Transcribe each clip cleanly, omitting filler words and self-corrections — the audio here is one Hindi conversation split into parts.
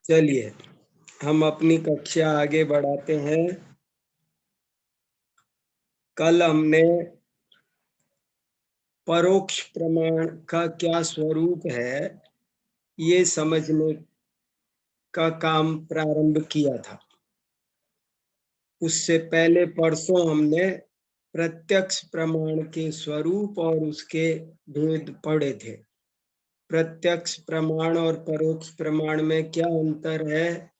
चलिए हम अपनी कक्षा आगे बढ़ाते हैं। कल हमने परोक्ष प्रमाण का क्या स्वरूप है ये समझने का काम प्रारंभ किया था। उससे पहले परसों हमने प्रत्यक्ष प्रमाण के स्वरूप और उसके भेद पढ़े थे। प्रत्यक्ष प्रमाण और परोक्ष प्रमाण में क्या अंतर है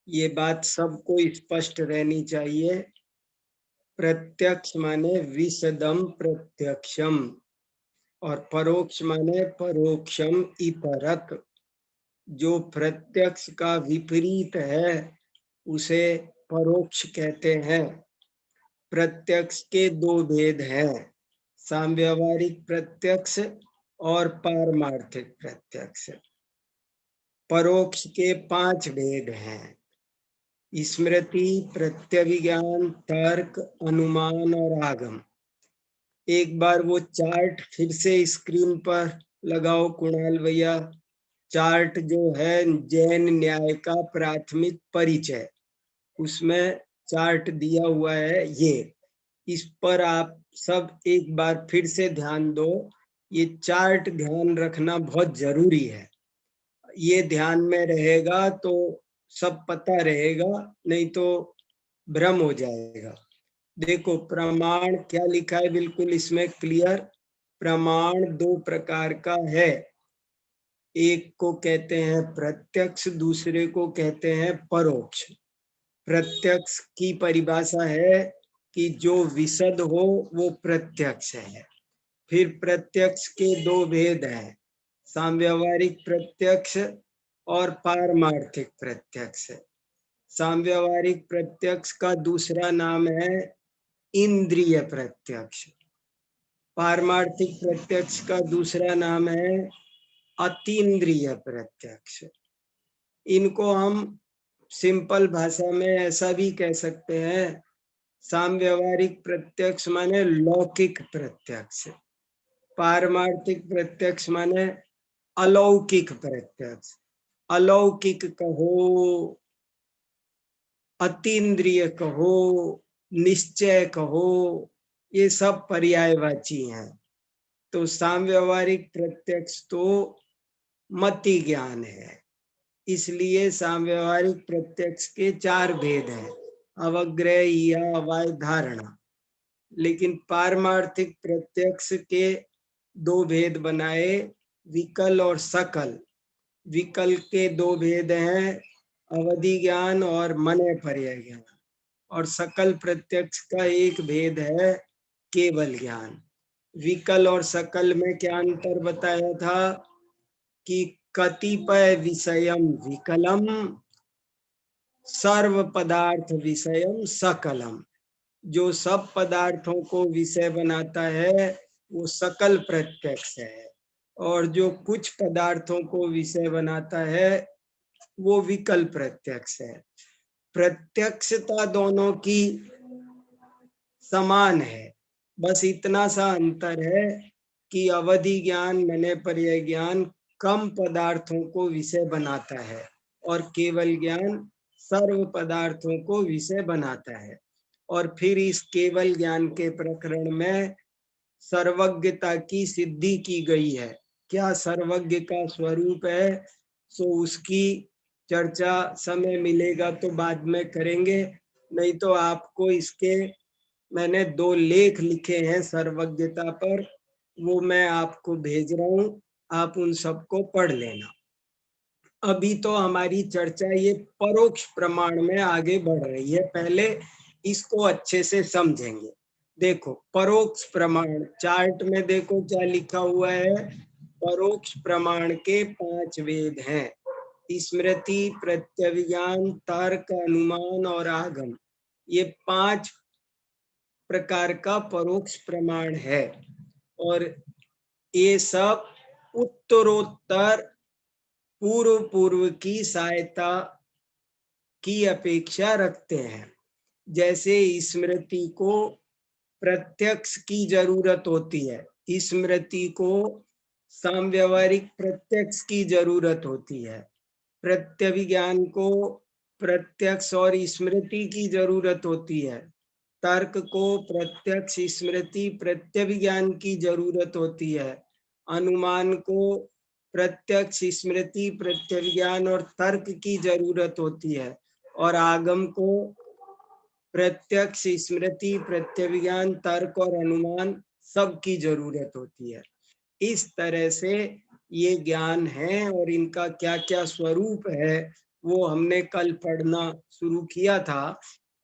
ये बात सबको स्पष्ट रहनी चाहिए। प्रत्यक्ष माने विशदम प्रत्यक्षम और परोक्ष माने परोक्षम इतरत। जो प्रत्यक्ष का विपरीत है उसे परोक्ष कहते हैं। प्रत्यक्ष के दो भेद हैं, साम्यवहारिक प्रत्यक्ष और पारमार्थिक प्रत्यक्ष। परोक्ष के 5 भेद हैं, स्मृति, प्रत्यभिज्ञान, तर्क, अनुमान और आगम। एक बार वो चार्ट फिर से स्क्रीन पर लगाओ कुणाल भैया। चार्ट जो है जैन न्याय का प्राथमिक परिचय, उसमें चार्ट दिया हुआ है। ये इस पर आप सब एक बार फिर से ध्यान दो। ये चार्ट ध्यान रखना बहुत जरूरी है। ये ध्यान में रहेगा तो सब पता रहेगा, नहीं तो भ्रम हो जाएगा। देखो प्रमाण क्या लिखा है बिल्कुल इसमें क्लियर। प्रमाण 2 प्रकार का है, एक को कहते हैं प्रत्यक्ष, दूसरे को कहते हैं परोक्ष। प्रत्यक्ष की परिभाषा है कि जो विशद हो वो प्रत्यक्ष है। फिर प्रत्यक्ष के 2 भेद हैं, साम्यवहारिक प्रत्यक्ष और पारमार्थिक प्रत्यक्ष। साम्यवहारिक प्रत्यक्ष का दूसरा नाम है इंद्रिय प्रत्यक्ष। पारमार्थिक प्रत्यक्ष का दूसरा नाम है अतीन्द्रिय प्रत्यक्ष। इनको हम सिंपल भाषा में ऐसा भी कह सकते हैं, साम्यवहारिक प्रत्यक्ष माने लौकिक प्रत्यक्ष, पारमार्थिक प्रत्यक्ष माने अलौकिक प्रत्यक्ष। अलौकिक कहो, अतीन्द्रिय कहो, निश्चय कहो, ये सब पर्यायवाची हैं। तो साम्यवहारिक प्रत्यक्ष तो मति ज्ञान है, इसलिए साम्यवहारिक प्रत्यक्ष के 4 भेद हैं, अवग्रह, या अवाय, धारणा। लेकिन पारमार्थिक प्रत्यक्ष के 2 भेद बनाए, विकल और सकल। विकल के 2 भेद हैं, अवधि ज्ञान और मने पर्याय ज्ञान। और सकल प्रत्यक्ष का एक भेद है, केवल ज्ञान। विकल और सकल में क्या अंतर बताया था कि कतिपय विषयम विकलम, सर्व पदार्थ विषयम सकलम। जो सब पदार्थों को विषय बनाता है वो सकल प्रत्यक्ष है, और जो कुछ पदार्थों को विषय बनाता है वो विकल प्रत्यक्ष है। प्रत्यक्षता दोनों की समान है, बस इतना सा अंतर है कि अवधि ज्ञान, मने पर्याय ज्ञान कम पदार्थों को विषय बनाता है और केवल ज्ञान सर्व पदार्थों को विषय बनाता है। और फिर इस केवल ज्ञान के प्रकरण में सर्वज्ञता की सिद्धि की गई है। क्या सर्वज्ञ का स्वरूप है, सो उसकी चर्चा समय मिलेगा तो बाद में करेंगे, नहीं तो आपको इसके मैंने 2 लेख लिखे हैं सर्वज्ञता पर, वो मैं आपको भेज रहा हूँ, आप उन सबको पढ़ लेना। अभी तो हमारी चर्चा ये परोक्ष प्रमाण में आगे बढ़ रही है, पहले इसको अच्छे से समझेंगे। देखो परोक्ष प्रमाण, चार्ट में देखो क्या लिखा हुआ है। परोक्ष प्रमाण के 5 वेद हैं, स्मृति, प्रत्यभिज्ञान, तर्क, अनुमान और आगम। ये 5 प्रकार का परोक्ष प्रमाण है, और ये सब उत्तरोत्तर पूर्व की सहायता की अपेक्षा रखते हैं। जैसे स्मृति को प्रत्यक्ष की जरूरत होती है, स्मृति को साम्यवहारिक प्रत्यक्ष की जरूरत होती है। प्रत्यभिज्ञान को प्रत्यक्ष और स्मृति की जरूरत होती है, तर्क को प्रत्यक्ष स्मृति प्रत्यभिज्ञान की जरूरत होती है, अनुमान को प्रत्यक्ष स्मृति प्रत्यभिज्ञान और तर्क की जरूरत होती है, और आगम को प्रत्यक्ष स्मृति प्रत्यभिज्ञान तर्क और अनुमान सब की जरूरत होती है। इस तरह से ये ज्ञान है, और इनका क्या क्या स्वरूप है वो हमने कल पढ़ना शुरू किया था।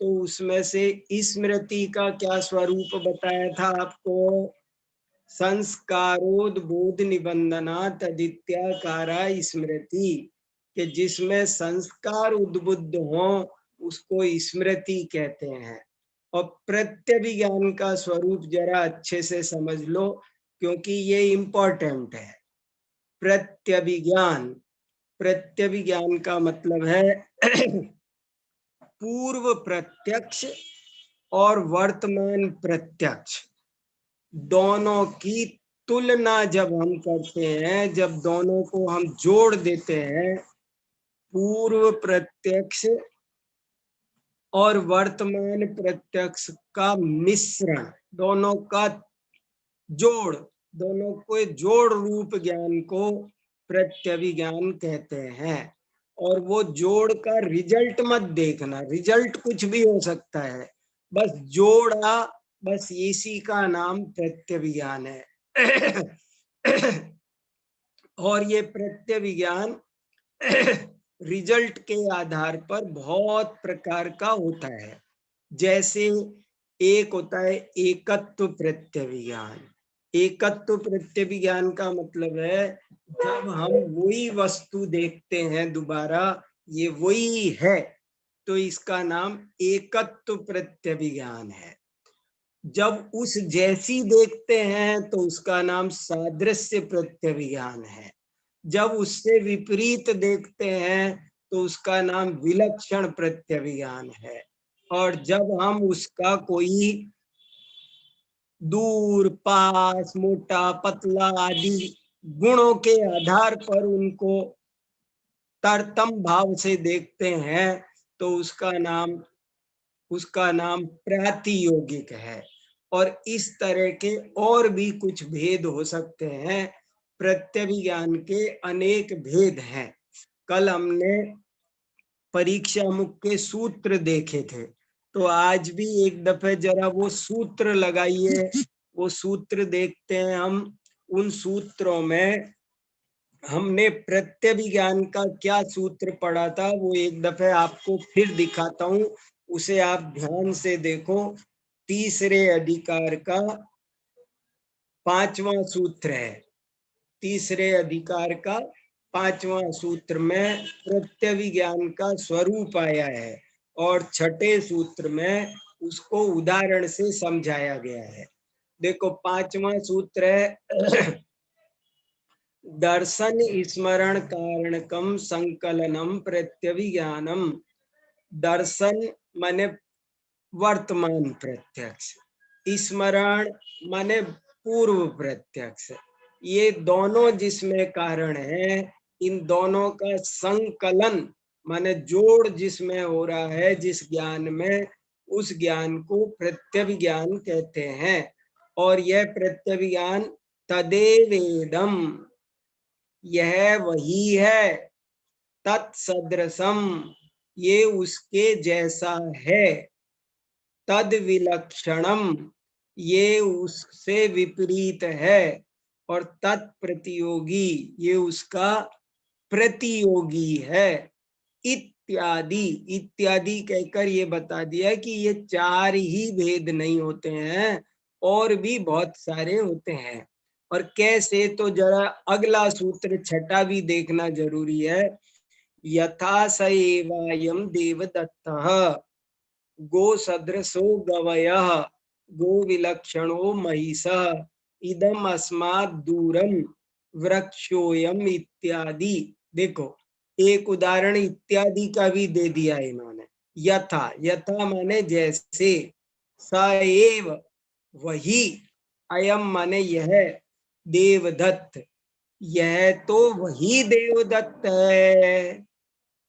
तो उसमें से स्मृति का क्या स्वरूप बताया था आपको? संस्कारोद्बोध निबंधना तदित्याकारा स्मृति, कि जिसमें संस्कार उद्बुद्ध हो उसको स्मृति कहते हैं। और प्रत्यभिज्ञान का स्वरूप जरा अच्छे से समझ लो, क्योंकि ये इम्पोर्टेंट है। प्रत्यभिज्ञान, प्रत्यभिज्ञान का मतलब है पूर्व प्रत्यक्ष और वर्तमान प्रत्यक्ष दोनों की तुलना जब हम करते हैं, जब दोनों को हम जोड़ देते हैं, पूर्व प्रत्यक्ष और वर्तमान प्रत्यक्ष का मिश्रण, दोनों का जोड़, दोनों को जोड़ रूप ज्ञान को प्रत्यभिज्ञान कहते हैं। और वो जोड़ का रिजल्ट मत देखना, रिजल्ट कुछ भी हो सकता है, बस जोड़ा, बस इसी का नाम प्रत्यभिज्ञान है। और ये प्रत्यभिज्ञान रिजल्ट के आधार पर बहुत प्रकार का होता है। जैसे एक होता है एकत्व प्रत्यभिज्ञान। एकत्व प्रत्यभिज्ञान का मतलब है जब हम वही वस्तु देखते हैं दोबारा, ये वही है, तो इसका नाम एकत्व प्रत्यभिज्ञान है। जब उस जैसी देखते हैं तो उसका नाम सादृश्य प्रत्यभिज्ञान है। जब उससे विपरीत देखते हैं तो उसका नाम विलक्षण प्रत्यभिज्ञान है। और जब हम उसका कोई दूर, पास, मोटा, पतला आदि गुणों के आधार पर उनको तरतम भाव से देखते हैं तो उसका नाम प्रातियोगिक है। और इस तरह के और भी कुछ भेद हो सकते हैं। प्रत्यभिज्ञान के अनेक भेद हैं। कल हमने परीक्षा मुख के सूत्र देखे थे, तो आज भी एक दफे जरा वो सूत्र लगाइए, वो सूत्र देखते हैं हम। उन सूत्रों में हमने प्रत्यभिज्ञान का क्या सूत्र पढ़ा था वो एक दफे आपको फिर दिखाता हूँ, उसे आप ध्यान से देखो। तीसरे अधिकार का 5वां सूत्र है। तीसरे अधिकार का 5वां सूत्र में प्रत्यभिज्ञान का स्वरूप आया है, और छठे सूत्र में उसको उदाहरण से समझाया गया है। देखो 5वां सूत्र है दर्शन स्मरण कारणकम संकलनम प्रत्यभिज्ञानम। दर्शन माने वर्तमान प्रत्यक्ष, स्मरण माने पूर्व प्रत्यक्ष। ये दोनों जिसमें कारण है, इन दोनों का संकलन माने जोड़ जिसमें हो रहा है, जिस ज्ञान में, उस ज्ञान को प्रत्यभिज्ञान कहते हैं। और यह प्रत्यभिज्ञान तदेवेदम, यह वही है, तत्सदृशम, ये उसके जैसा है, तद विलक्षणम, ये उससे विपरीत है, और तत्प्रतियोगी, ये उसका प्रतियोगी है, इत्यादि। इत्यादि कहकर ये बता दिया कि ये 4 ही भेद नहीं होते हैं, और भी बहुत सारे होते हैं। और कैसे, तो जरा अगला सूत्र छठा भी देखना जरूरी है। यथा स एवायम देवदत्तः गो सदृशो गवयः गो विलक्षणो महिषः इदम अस्मात् दूरम वृक्षोयम इत्यादि। देखो एक उदाहरण इत्यादि का भी दे दिया इन्होंने। यथा, यथा माने जैसे, स एव वही, अयम माने यह, देवदत्त यह तो वही देवदत्त है।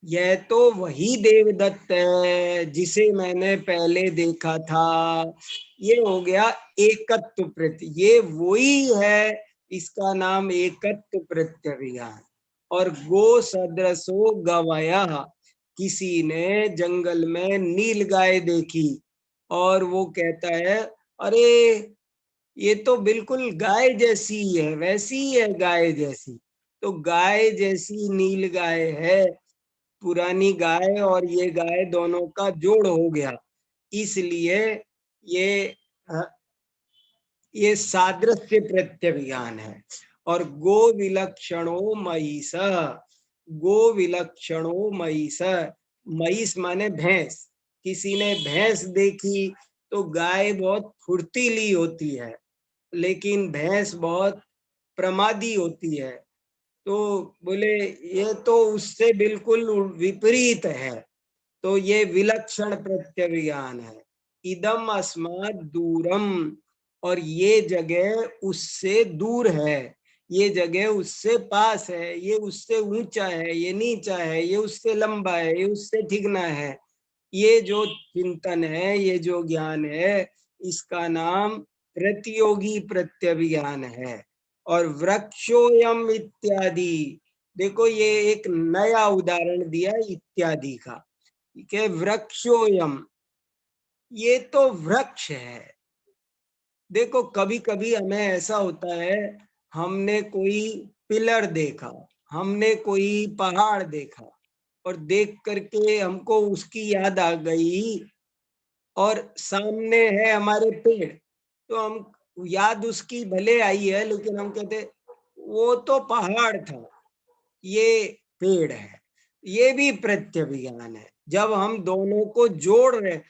यह तो वही देवदत्त है जिसे मैंने पहले देखा था। ये हो गया एकत्व प्रत्यय, ये वही है, इसका नाम एकत्व प्रत्यभिज्ञान। और गो सदृशो गवया, किसी ने जंगल में नील गाय देखी और वो कहता है, अरे ये तो बिल्कुल गाय जैसी है, वैसी ही है गाय जैसी। तो गाय जैसी नील गाय है, पुरानी गाय और ये गाय दोनों का जोड़ हो गया, इसलिए ये ये सादृश्य प्रत्यभिज्ञान है। और गो विलक्षणो महिष, गो विलक्षणो महिष, महिष माने भैंस। किसी ने भैंस देखी तो गाय बहुत फुर्तीली होती है, लेकिन भैंस बहुत प्रमादी होती है। तो बोले ये तो उससे बिल्कुल विपरीत है। तो ये विलक्षण प्रत्यभिज्ञान है। इदम अस्मात् दूरम, और ये जगह उससे दूर है, ये जगह उससे पास है, ये उससे ऊंचा है, ये नीचा है, ये उससे लंबा है, ये उससे ठिकना है। ये जो चिंतन है, ये जो ज्ञान है, इसका नाम प्रतियोगी प्रत्यभिज्ञान है। और वृक्षोयम इत्यादि, देखो ये एक नया उदाहरण दिया इत्यादि का, कि वृक्षोयम, ये तो वृक्ष है। देखो कभी कभी हमें ऐसा होता है, हमने कोई पिलर देखा, हमने कोई पहाड़ देखा, और देख करके हमको उसकी याद आ गई, और सामने है हमारे पेड़, तो हम याद उसकी भले आई है, लेकिन हम कहते वो तो पहाड़ था, ये पेड़ है। ये भी प्रत्यभिज्ञान है। जब हम दोनों को जोड़ रहे,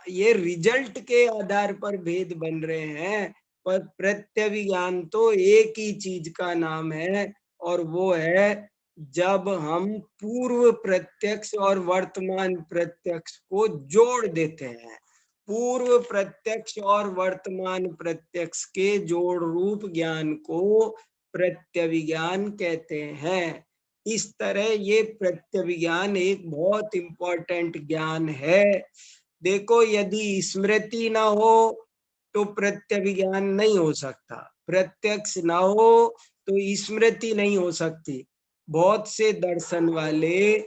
ये रिजल्ट के आधार पर भेद बन रहे हैं, पर प्रत्यभिज्ञान तो एक ही चीज का नाम है, और वो है जब हम पूर्व प्रत्यक्ष और वर्तमान प्रत्यक्ष को जोड़ देते हैं। पूर्व प्रत्यक्ष और वर्तमान प्रत्यक्ष के जोड़ रूप ज्ञान को प्रत्यभिज्ञान कहते हैं। इस तरह ये प्रत्यभिज्ञान एक बहुत इंपॉर्टेंट ज्ञान है। देखो यदि स्मृति ना हो तो प्रत्यभिज्ञान नहीं हो सकता, प्रत्यक्ष ना हो तो स्मृति नहीं हो सकती। बहुत से दर्शन वाले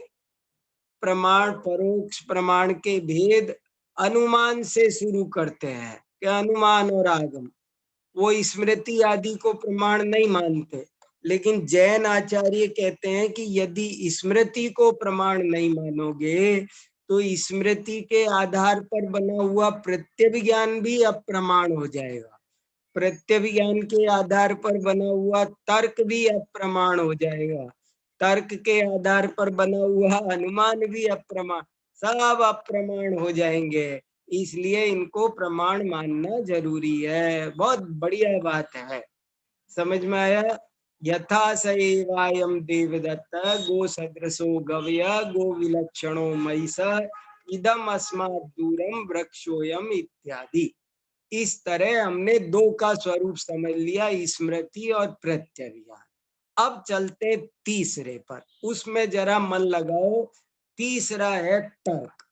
प्रमाण परोक्ष प्रमाण के भेद अनुमान से शुरू करते हैं, क्या अनुमान और आगम, वो स्मृति आदि को प्रमाण नहीं मानते। लेकिन जैन आचार्य कहते हैं कि यदि स्मृति को प्रमाण नहीं मानोगे तो स्मृति के आधार पर बना हुआ प्रत्यभिज्ञान भी अप्रमाण हो जाएगा, प्रत्यभिज्ञान के आधार पर बना हुआ तर्क भी अप्रमाण हो जाएगा, तर्क के आधार पर बना हुआ अनुमान भी अप्रमाण, सब अप्रमाण हो जाएंगे। इसलिए इनको प्रमाण मानना जरूरी है। बहुत बढ़िया बात है, समझ में आया। यथा स एवायम देवदत्त गो सदृशो गवय गो विलक्षणो महिष इदम अस्मात् दूरम वृक्षोयम इत्यादि। इस तरह हमने दो का स्वरूप समझ लिया, स्मृति और प्रत्यभिज्ञान। अब चलते तीसरे पर, उसमें जरा मन लगाओ। तीसरा है तर्क।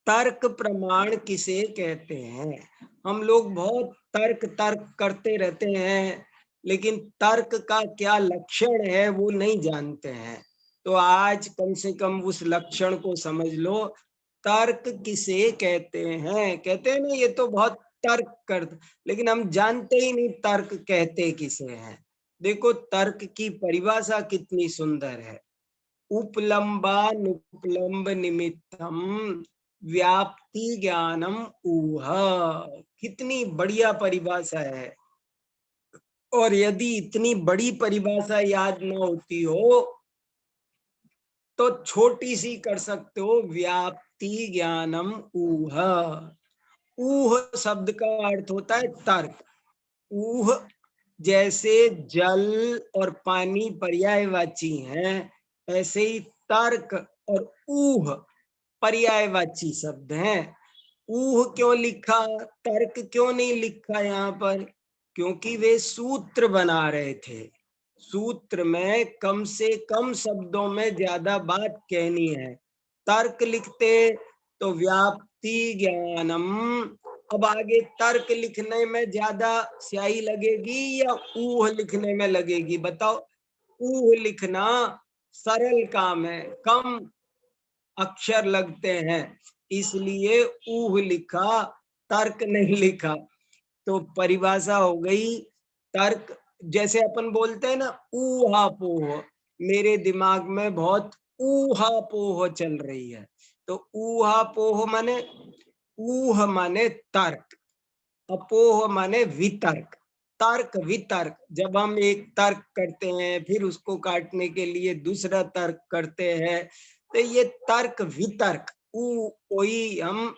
तर्क प्रमाण किसे कहते हैं? हम लोग बहुत तर्क तर्क करते रहते हैं, लेकिन तर्क का क्या लक्षण है वो नहीं जानते हैं। तो आज कम से कम उस लक्षण को समझ लो। तर्क किसे कहते हैं? कहते हैं ना ये तो बहुत तर्क कर, लेकिन हम जानते ही नहीं तर्क कहते किसे हैं। देखो तर्क की परिभाषा कितनी सुंदर है। उपलम्बानुपलम्ब निमित्तम व्याप्ति ज्ञानम ऊह, कितनी बढ़िया परिभाषा है। और यदि इतनी बड़ी परिभाषा याद न होती हो तो छोटी सी कर सकते हो, व्याप्ति ज्ञानम ऊह। ऊह शब्द का अर्थ होता है तर्क। ऊह जैसे जल और पानी पर्यायवाची हैं, ऐसे ही तर्क और ऊह पर्यायवाची शब्द हैं। ऊह क्यों लिखा, तर्क क्यों नहीं लिखा यहाँ पर? क्योंकि वे सूत्र बना रहे थे। सूत्र में कम से कम शब्दों में ज्यादा बात कहनी है। तर्क लिखते तो व्याप्ति ज्ञानम, अब आगे तर्क लिखने में ज्यादा स्याही लगेगी या ऊह लिखने में लगेगी? बताओ। ऊह लिखना सरल काम है, कम अक्षर लगते हैं, इसलिए ऊह लिखा, तर्क नहीं लिखा। तो परिभाषा हो गई तर्क। जैसे अपन बोलते हैं ना ऊहापोह, मेरे दिमाग में बहुत ऊहापोह चल रही है, तो ऊहापोह माने, ऊह माने तर्क, अपोह माने वितर्क। तर्क वितर्क, जब हम एक तर्क करते हैं फिर उसको काटने के लिए दूसरा तर्क करते हैं, तो ये तर्क वितर्क, कोई हम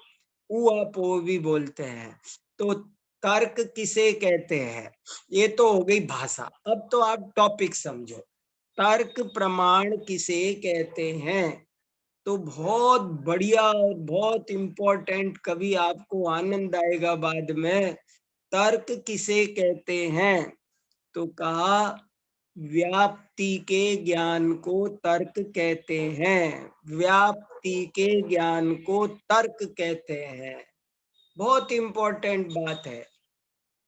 ऊहापोह भी बोलते हैं। तो तर्क किसे कहते हैं? ये तो हो गई भाषा। अब तो आप टॉपिक समझो, तर्क प्रमाण किसे कहते हैं? तो बहुत बढ़िया और बहुत इंपॉर्टेंट, कभी आपको आनंद आएगा बाद में। तर्क किसे कहते हैं? तो कहा व्याप्ति के ज्ञान को तर्क कहते हैं। व्याप्ति के ज्ञान को तर्क कहते हैं। बहुत इंपॉर्टेंट बात है।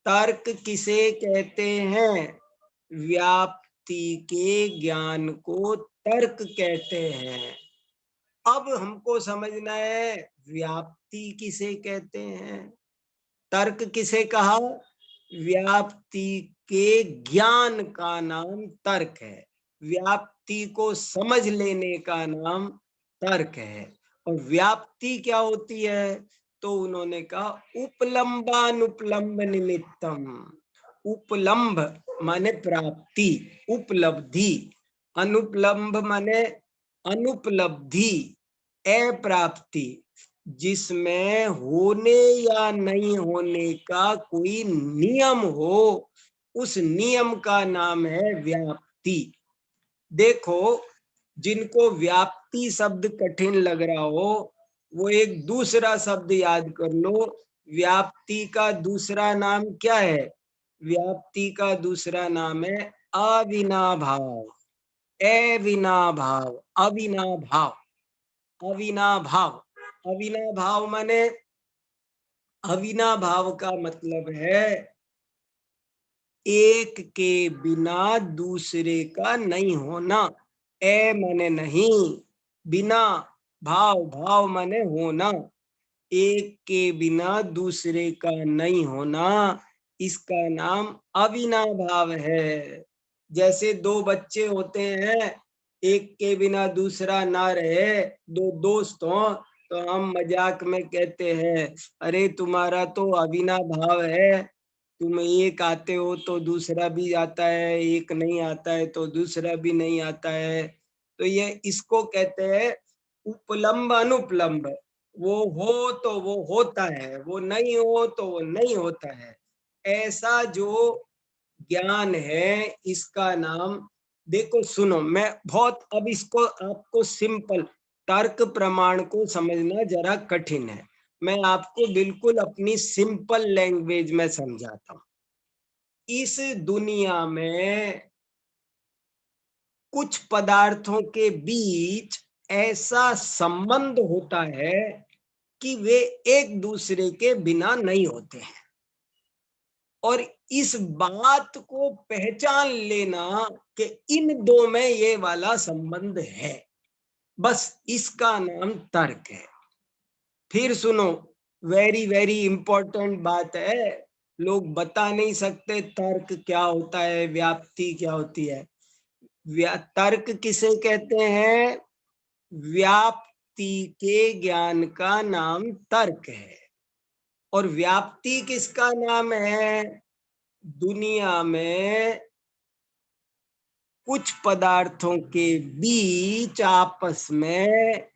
तर्क किसे कहते हैं? व्याप्ति के ज्ञान को तर्क कहते हैं। अब हमको समझना है व्याप्ति किसे कहते हैं, तर्क किसे कहा? व्याप्ति के ज्ञान का नाम तर्क है, व्याप्ति को समझ लेने का नाम तर्क है। और व्याप्ति क्या होती है? तो उन्होंने कहा उपलम्बानुपलम्ब निमित्तम। उपलम्ब माने प्राप्ति, उपलब्धि। अनुपलम्ब माने अनुपलब्धि, अप्राप्ति, जिसमें होने या नहीं होने का कोई नियम हो, उस नियम का नाम है व्याप्ति। देखो, जिनको व्याप्ति शब्द कठिन लग रहा हो वो एक दूसरा शब्द याद कर लो। व्याप्ति का दूसरा नाम क्या है? व्याप्ति का दूसरा नाम है अविनाभाव। अविनाभाव, अविनाभाव, अविनाभाव। अविनाभाव माने, अविनाभाव का मतलब है एक के बिना दूसरे का नहीं होना। ए माने नहीं, बिना, भाव, भाव माने होना, एक के बिना दूसरे का नहीं होना, इसका नाम अविनाभाव है। जैसे दो बच्चे होते हैं, एक के बिना दूसरा ना रहे, दो दोस्त हों, तो हम मजाक में कहते हैं अरे तुम्हारा तो अविनाभाव है, तुम एक आते हो तो दूसरा भी आता है, एक नहीं आता है तो दूसरा भी नहीं आता है। तो ये इसको कहते हैं उपलम्ब अनुपलम्ब। वो हो तो वो होता है, वो नहीं हो तो वो नहीं होता है। ऐसा जो ज्ञान है इसका नाम, देखो सुनो, मैं बहुत, अब इसको आपको सिंपल, तर्क प्रमाण को समझना जरा कठिन है, मैं आपको बिल्कुल अपनी सिंपल लैंग्वेज में समझाता हूं। इस दुनिया में कुछ पदार्थों के बीच ऐसा संबंध होता है कि वे एक दूसरे के बिना नहीं होते हैं, और इस बात को पहचान लेना कि इन दो में ये वाला संबंध है, बस इसका नाम तर्क है। फिर सुनो, वेरी वेरी इंपॉर्टेंट बात है, लोग बता नहीं सकते तर्क क्या होता है, व्याप्ति क्या होती है। तर्क किसे कहते हैं? व्याप्ति के ज्ञान का नाम तर्क है। और व्याप्ति किसका नाम है? दुनिया में कुछ पदार्थों के बीच आपस में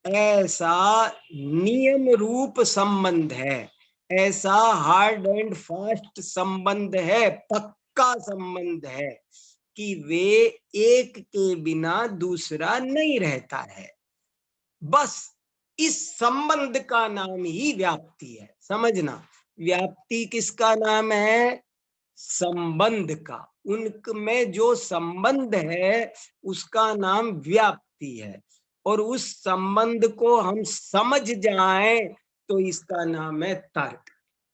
ऐसा नियम रूप संबंध है, ऐसा हार्ड एंड फास्ट संबंध है, पक्का संबंध है कि वे एक के बिना दूसरा नहीं रहता है। बस इस संबंध का नाम ही व्याप्ति है। समझना, व्याप्ति किसका नाम है? संबंध का, उनमें जो संबंध है उसका नाम व्याप्ति है, और उस संबंध को हम समझ जाएं तो इसका नाम है तर्क।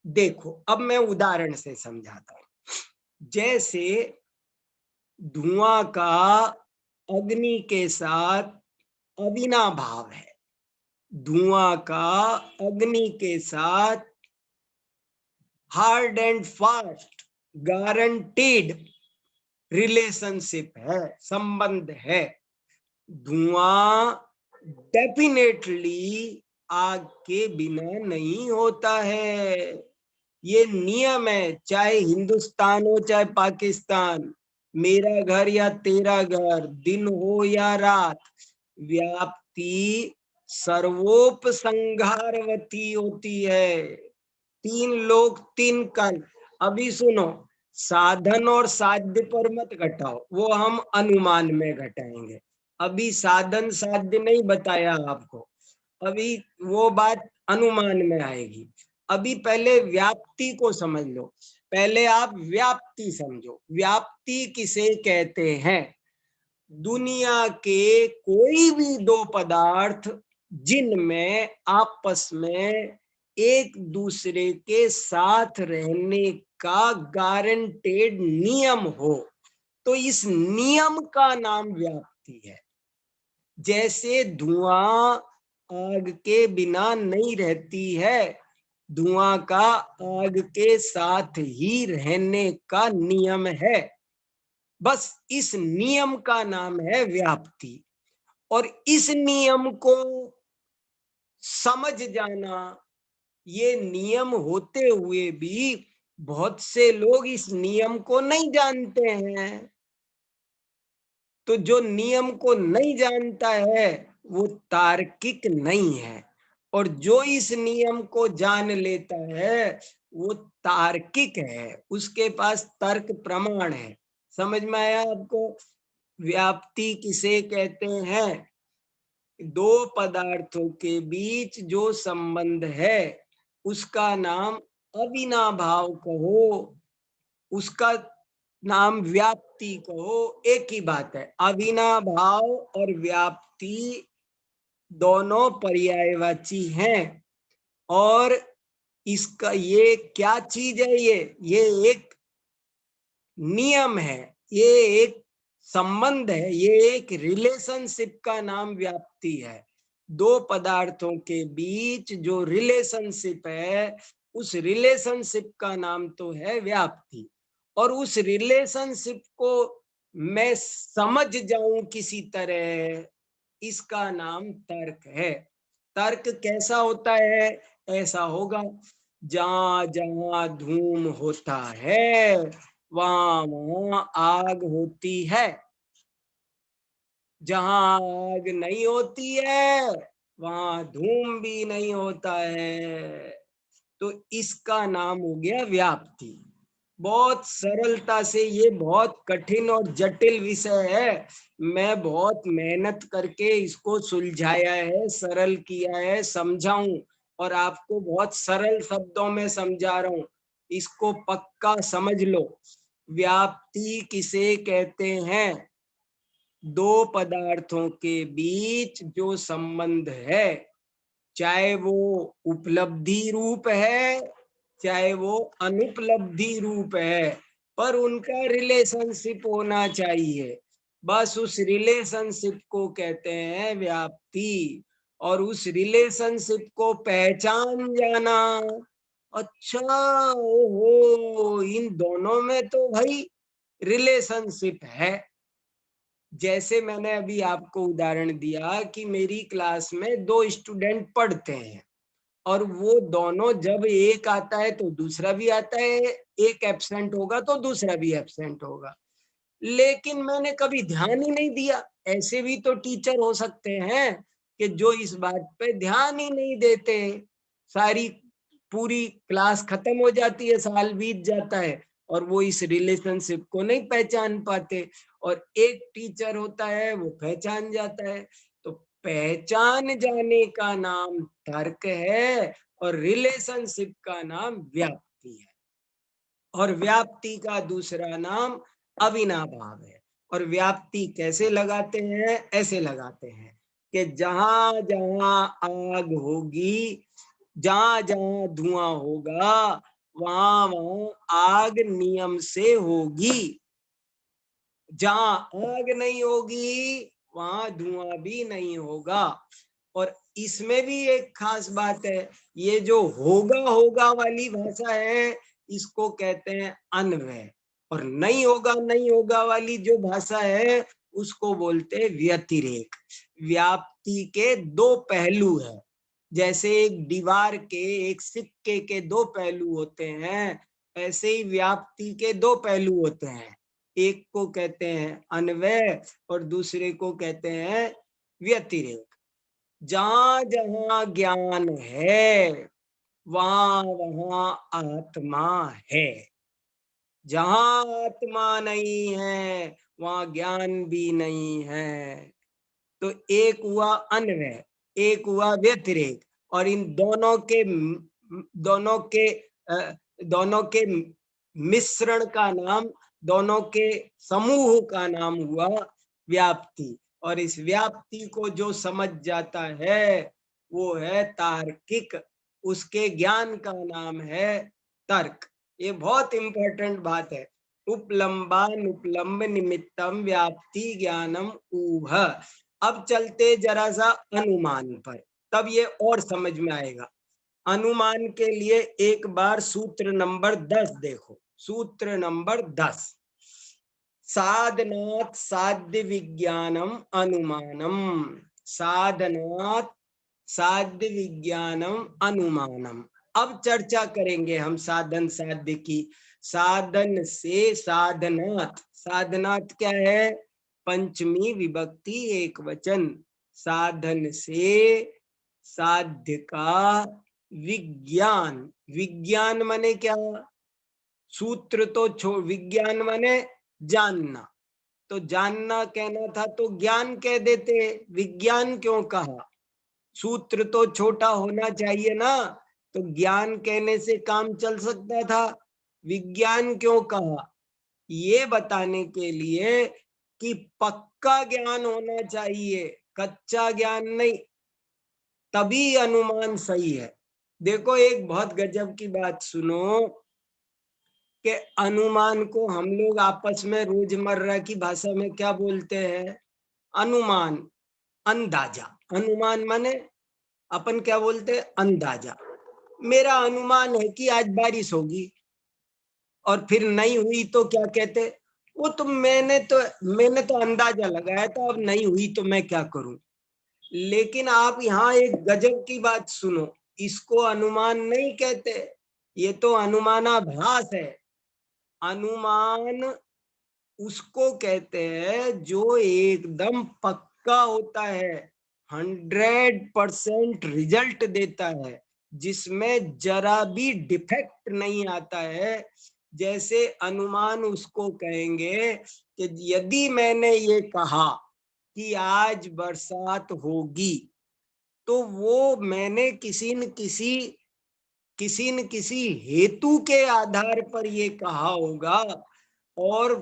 देखो अब मैं उदाहरण से समझाता हूं। जैसे धुआं का अग्नि के साथ अविनाभाव है, धुआं का अग्नि के साथ hard and fast guaranteed relationship है, संबंध है। धुआं डेफिनेटली आग के बिना नहीं होता है, ये नियम है, चाहे हिंदुस्तान हो चाहे पाकिस्तान, मेरा घर या तेरा घर, दिन हो या रात, व्याप्ति सर्वोपसंहारवती होती है। तीन लोग तीन कल। अभी सुनो, साधन और साध्य पर मत घटाओ, वो हम अनुमान में घटाएंगे। अभी साधन साध्य नहीं बताया आपको, अभी वो बात अनुमान में आएगी। अभी पहले व्याप्ति को समझ लो, पहले आप व्याप्ति समझो। व्याप्ति किसे कहते हैं? दुनिया के कोई भी दो पदार्थ जिनमें आपस में एक दूसरे के साथ रहने का गारंटेड नियम हो, तो इस नियम का नाम व्याप्ति है। जैसे धुआं आग के बिना नहीं रहती है, धुआं का आग के साथ ही रहने का नियम है, बस इस नियम का नाम है व्याप्ति। और इस नियम को समझ जाना, ये नियम होते हुए भी बहुत से लोग इस नियम को नहीं जानते हैं। तो जो नियम को नहीं जानता है वो तार्किक नहीं है, और जो इस नियम को जान लेता है वो तार्किक है, उसके पास तर्क प्रमाण है। समझ में आया आपको? व्याप्ति किसे कहते हैं? दो पदार्थों के बीच जो संबंध है उसका नाम अविनाभाव कहो, उसका नाम व्याप्ति कहो, एक ही बात है। अविनाभाव और व्याप्ति दोनों पर्यायवाची हैं, और इसका ये क्या चीज है? ये एक नियम है, ये एक संबंध है, ये एक रिलेशनशिप का नाम व्याप्ति है। दो पदार्थों के बीच जो रिलेशनशिप है उस रिलेशनशिप का नाम तो है व्याप्ति, और उस रिलेशनशिप को मैं समझ जाऊं किसी तरह, इसका नाम तर्क है। तर्क कैसा होता है? ऐसा होगा, जहां जहां धूम होता है वहां वहां आग होती है, जहां आग नहीं होती है वहां धूम भी नहीं होता है। तो इसका नाम हो गया व्याप्ति। बहुत सरलता से, ये बहुत कठिन और जटिल विषय है, मैं बहुत मेहनत करके इसको सुलझाया है, सरल किया है, समझाऊं, और आपको बहुत सरल शब्दों में समझा रहा हूं, इसको पक्का समझ लो। व्याप्ति किसे कहते हैं? दो पदार्थों के बीच जो संबंध है, चाहे वो उपलब्धि रूप है चाहे वो अनुपलब्धि रूप है, पर उनका रिलेशनशिप होना चाहिए, बस उस रिलेशनशिप को कहते हैं व्याप्ति। और उस रिलेशनशिप को पहचान जाना, अच्छा ओहो इन दोनों में तो भाई रिलेशनशिप है। जैसे मैंने अभी आपको उदाहरण दिया कि मेरी क्लास में दो स्टूडेंट पढ़ते हैं, और वो दोनों जब एक आता है तो दूसरा भी आता है, एक एब्सेंट होगा तो दूसरा भी एब्सेंट होगा, लेकिन मैंने कभी ध्यान ही नहीं दिया। ऐसे भी तो टीचर हो सकते हैं कि जो इस बात पे ध्यान ही नहीं देते, सारी पूरी क्लास खत्म हो जाती है, साल बीत जाता है, और वो इस रिलेशनशिप को नहीं पहचान पाते, और एक टीचर होता है वो पहचान जाता है। तो पहचान जाने का नाम तर्क है, और रिलेशनशिप का नाम व्याप्ति है, और व्याप्ति का दूसरा नाम अविनाभाव है। और व्याप्ति कैसे लगाते हैं? ऐसे लगाते हैं कि जहां जहां आग होगी, जहां जहां धुआं होगा, वहां वहां आग नियम से होगी। जहां आग नहीं होगी वहां धुआं भी नहीं होगा। और इसमें भी एक खास बात है, ये जो होगा होगा वाली भाषा है, इसको कहते हैं अन्वय। और नहीं होगा वाली जो भाषा है, उसको बोलते हैं व्यतिरेक। व्याप्ति के दो पहलू है। जैसे एक दीवार के, एक सिक्के के दो पहलू होते हैं, ऐसे ही व्याप्ति के दो पहलू होते हैं। एक को कहते हैं अन्वय और दूसरे को कहते हैं व्यतिरेक। जहां जहां ज्ञान है वहां वहां आत्मा है। जहां आत्मा नहीं है वहां ज्ञान भी नहीं है। तो एक हुआ अन्वय, एक हुआ व्यतिरेक। और इन दोनों के दोनों के मिश्रण का नाम, दोनों के समूह का नाम हुआ व्याप्ति। और इस व्याप्ति को जो समझ जाता है वो है तार्किक, उसके ज्ञान का नाम है तर्क। ये बहुत इंपॉर्टेंट बात है। उपलम्बान उपलम्ब निमित्तम व्याप्ति ज्ञानम ऊह। अब चलते जरा सा अनुमान पर, तब ये और समझ में आएगा। अनुमान के लिए एक बार सूत्र नंबर 10 देखो। सूत्र नंबर 10, साधनात् साध्य विज्ञानम अनुमानम। साधनात् साध्य विज्ञानम अनुमानम। अब चर्चा करेंगे हम साधन साध्य की। साधन से साधनात्, साधनात् क्या है? पंचमी विभक्ति एक वचन। साधन से साध्य का विज्ञान। विज्ञान माने क्या? सूत्र तो विज्ञान माने जानना, तो जानना कहना था तो ज्ञान कह देते, विज्ञान क्यों कहा? सूत्र तो छोटा होना चाहिए ना, तो ज्ञान कहने से काम चल सकता था। विज्ञान क्यों कहा? ये बताने के लिए कि पक्का ज्ञान होना चाहिए, कच्चा ज्ञान नहीं, तभी अनुमान सही है। देखो एक बहुत गजब की बात सुनो कि अनुमान को हम लोग आपस में रोजमर्रा की भाषा में क्या बोलते हैं? अनुमान, अंदाजा। अनुमान माने अपन क्या बोलते हैं? अंदाजा। मेरा अनुमान है कि आज बारिश होगी, और फिर नहीं हुई तो क्या कहते? वो तो मैंने तो अंदाजा लगाया था, अब नहीं हुई तो मैं क्या करूं? लेकिन आप यहाँ एक गजब की बात सुनो, इसको अनुमान नहीं कहते, ये तो अनुमानाभास है। अनुमान उसको कहते हैं जो एकदम पक्का होता है, 100% रिजल्ट देता है, जिसमें जरा भी डिफेक्ट नहीं आता है। जैसे अनुमान उसको कहेंगे कि यदि मैंने ये कहा कि आज बरसात होगी, तो वो मैंने किसी न किसी हेतु के आधार पर ये कहा होगा, और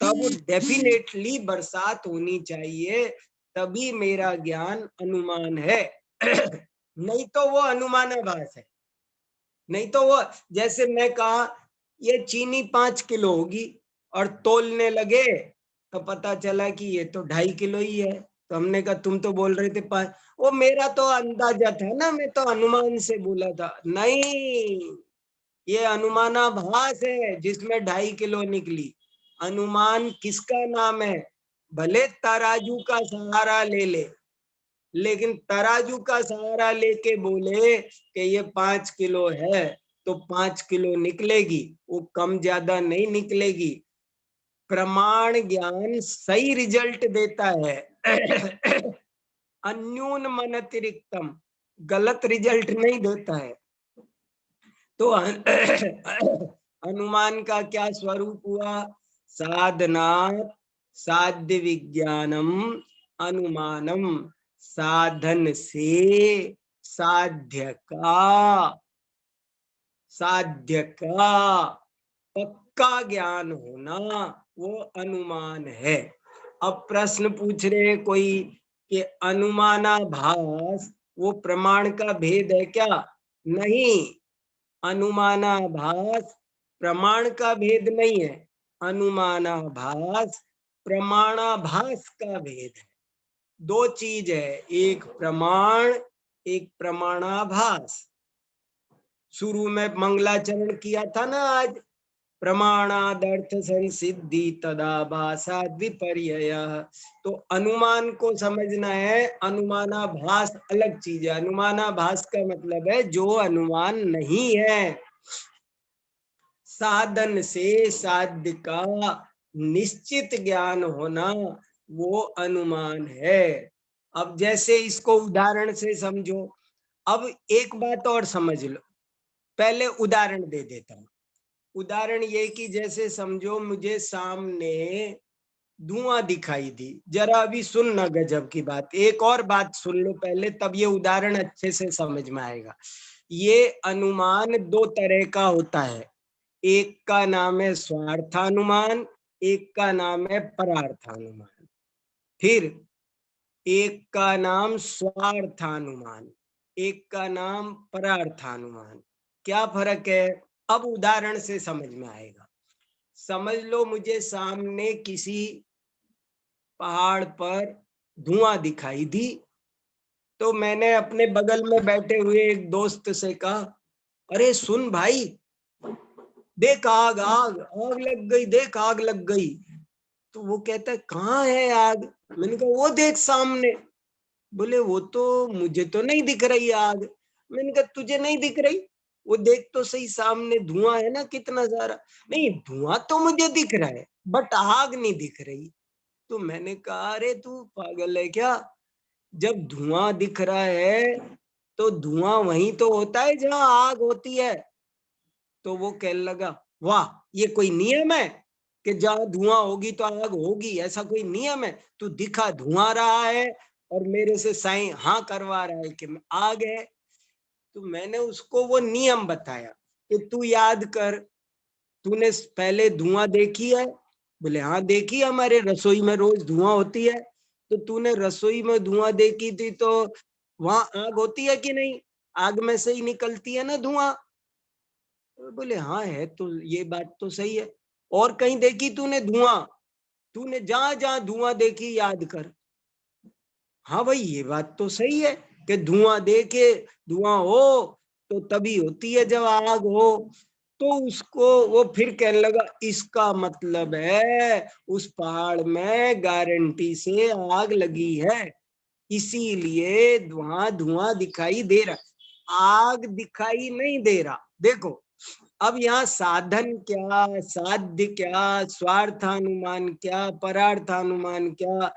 तब डेफिनेटली बरसात होनी चाहिए, तभी मेरा ज्ञान अनुमान है। नहीं तो वो अनुमानाभास है। नहीं तो वो, जैसे मैं कहा ये चीनी 5 किलो होगी, और तोलने लगे तो पता चला कि ये तो 2.5 किलो ही है। तो हमने कहा तुम तो बोल रहे थे 5। वो मेरा तो अंदाजा था ना, मैं तो अनुमान से बोला था। नहीं, ये अनुमानाभास है जिसमें 2.5 किलो निकली। अनुमान किसका नाम है? भले तराजू का सहारा ले ले, लेकिन तराजू का सहारा लेके बोले कि ये 5 किलो है, तो 5 किलो निकलेगी, वो कम ज्यादा नहीं निकलेगी। प्रमाण ज्ञान सही रिजल्ट देता है। अन्यून मनतिरिक्तम, गलत रिजल्ट नहीं देता है। तो अनुमान का क्या स्वरूप हुआ? साधना साध्य विज्ञानम अनुमानम। साधन से साध्य का पक्का ज्ञान होना, वो अनुमान है। अब प्रश्न पूछ रहे कोई कि अनुमानाभास वो प्रमाण का भेद है क्या? नहीं, अनुमानाभास प्रमाण का भेद नहीं है, अनुमानाभास प्रमाणाभास का भेद है। दो चीज है, एक प्रमाण, एक प्रमाणाभास। शुरू में मंगलाचरण किया था ना आज, प्रमाणादर्थ संसिद्धि तदाभासाद विपर्ययः। तो अनुमान को समझना है, अनुमानाभास अलग चीज है। अनुमानाभास का मतलब है जो अनुमान नहीं है। साधन से साध्य का निश्चित ज्ञान होना वो अनुमान है। अब जैसे इसको उदाहरण से समझो। अब एक बात और समझ लो, पहले उदाहरण दे देता हूं। उदाहरण ये कि जैसे समझो मुझे सामने धुआं दिखाई दी। जरा अभी सुनना गजब की बात, एक और बात सुन लो पहले, तब ये उदाहरण अच्छे से समझ में आएगा। ये अनुमान दो तरह का होता है, एक का नाम है स्वार्थानुमान, एक का नाम है परार्थानुमान। फिर एक का नाम स्वार्थानुमान, एक का नाम परार्थानुमान। क्या फर्क है? अब उदाहरण से समझ में आएगा। समझ लो मुझे सामने किसी पहाड़ पर धुआं दिखाई दी, तो मैंने अपने बगल में बैठे हुए एक दोस्त से कहा, अरे सुन भाई, देख आग आग आग लग गई, देख आग लग गई। तो वो कहता है कहाँ है आग? मैंने कहा वो देख सामने। बोले वो तो मुझे तो नहीं दिख रही आग। मैंने कहा तुझे नहीं दिख रही? वो देख तो सही, सामने धुआं है ना कितना सारा। नहीं, धुआं तो मुझे दिख रहा है बट आग नहीं दिख रही। तो मैंने कहा अरे तू पागल है क्या? जब धुआं दिख रहा है तो धुआं वहीं तो होता है जहां आग होती है। तो वो कहने लगा वाह, ये कोई नियम है कि जहां धुआं होगी तो आग होगी? ऐसा कोई नियम है? तू दिखा धुआं रहा है और मेरे से साईं हाँ करवा रहा है कि आग है। तो मैंने उसको वो नियम बताया कि तू याद कर, तूने पहले धुआं देखी है? बोले हाँ देखी, हमारे रसोई में रोज धुआं होती है। तो तूने रसोई में धुआं देखी थी तो वहां आग होती है कि नहीं? आग में से ही निकलती है ना धुआं। बोले हाँ है, तो ये बात तो सही है। और कहीं देखी तूने धुआं? तूने जहां जहां धुआं देखी याद कर। हाँ भाई ये बात तो सही है कि धुआं देखे, धुआं हो तो तभी होती है जब आग हो। तो उसको वो फिर कहने लगा इसका मतलब है उस पहाड़ में गारंटी से आग लगी है, इसीलिए वहां धुआं दिखाई दे रहा, आग दिखाई नहीं दे रहा। देखो अब यहाँ साधन क्या, साध्य क्या, स्वार्थानुमान क्या, परार्थानुमान क्या।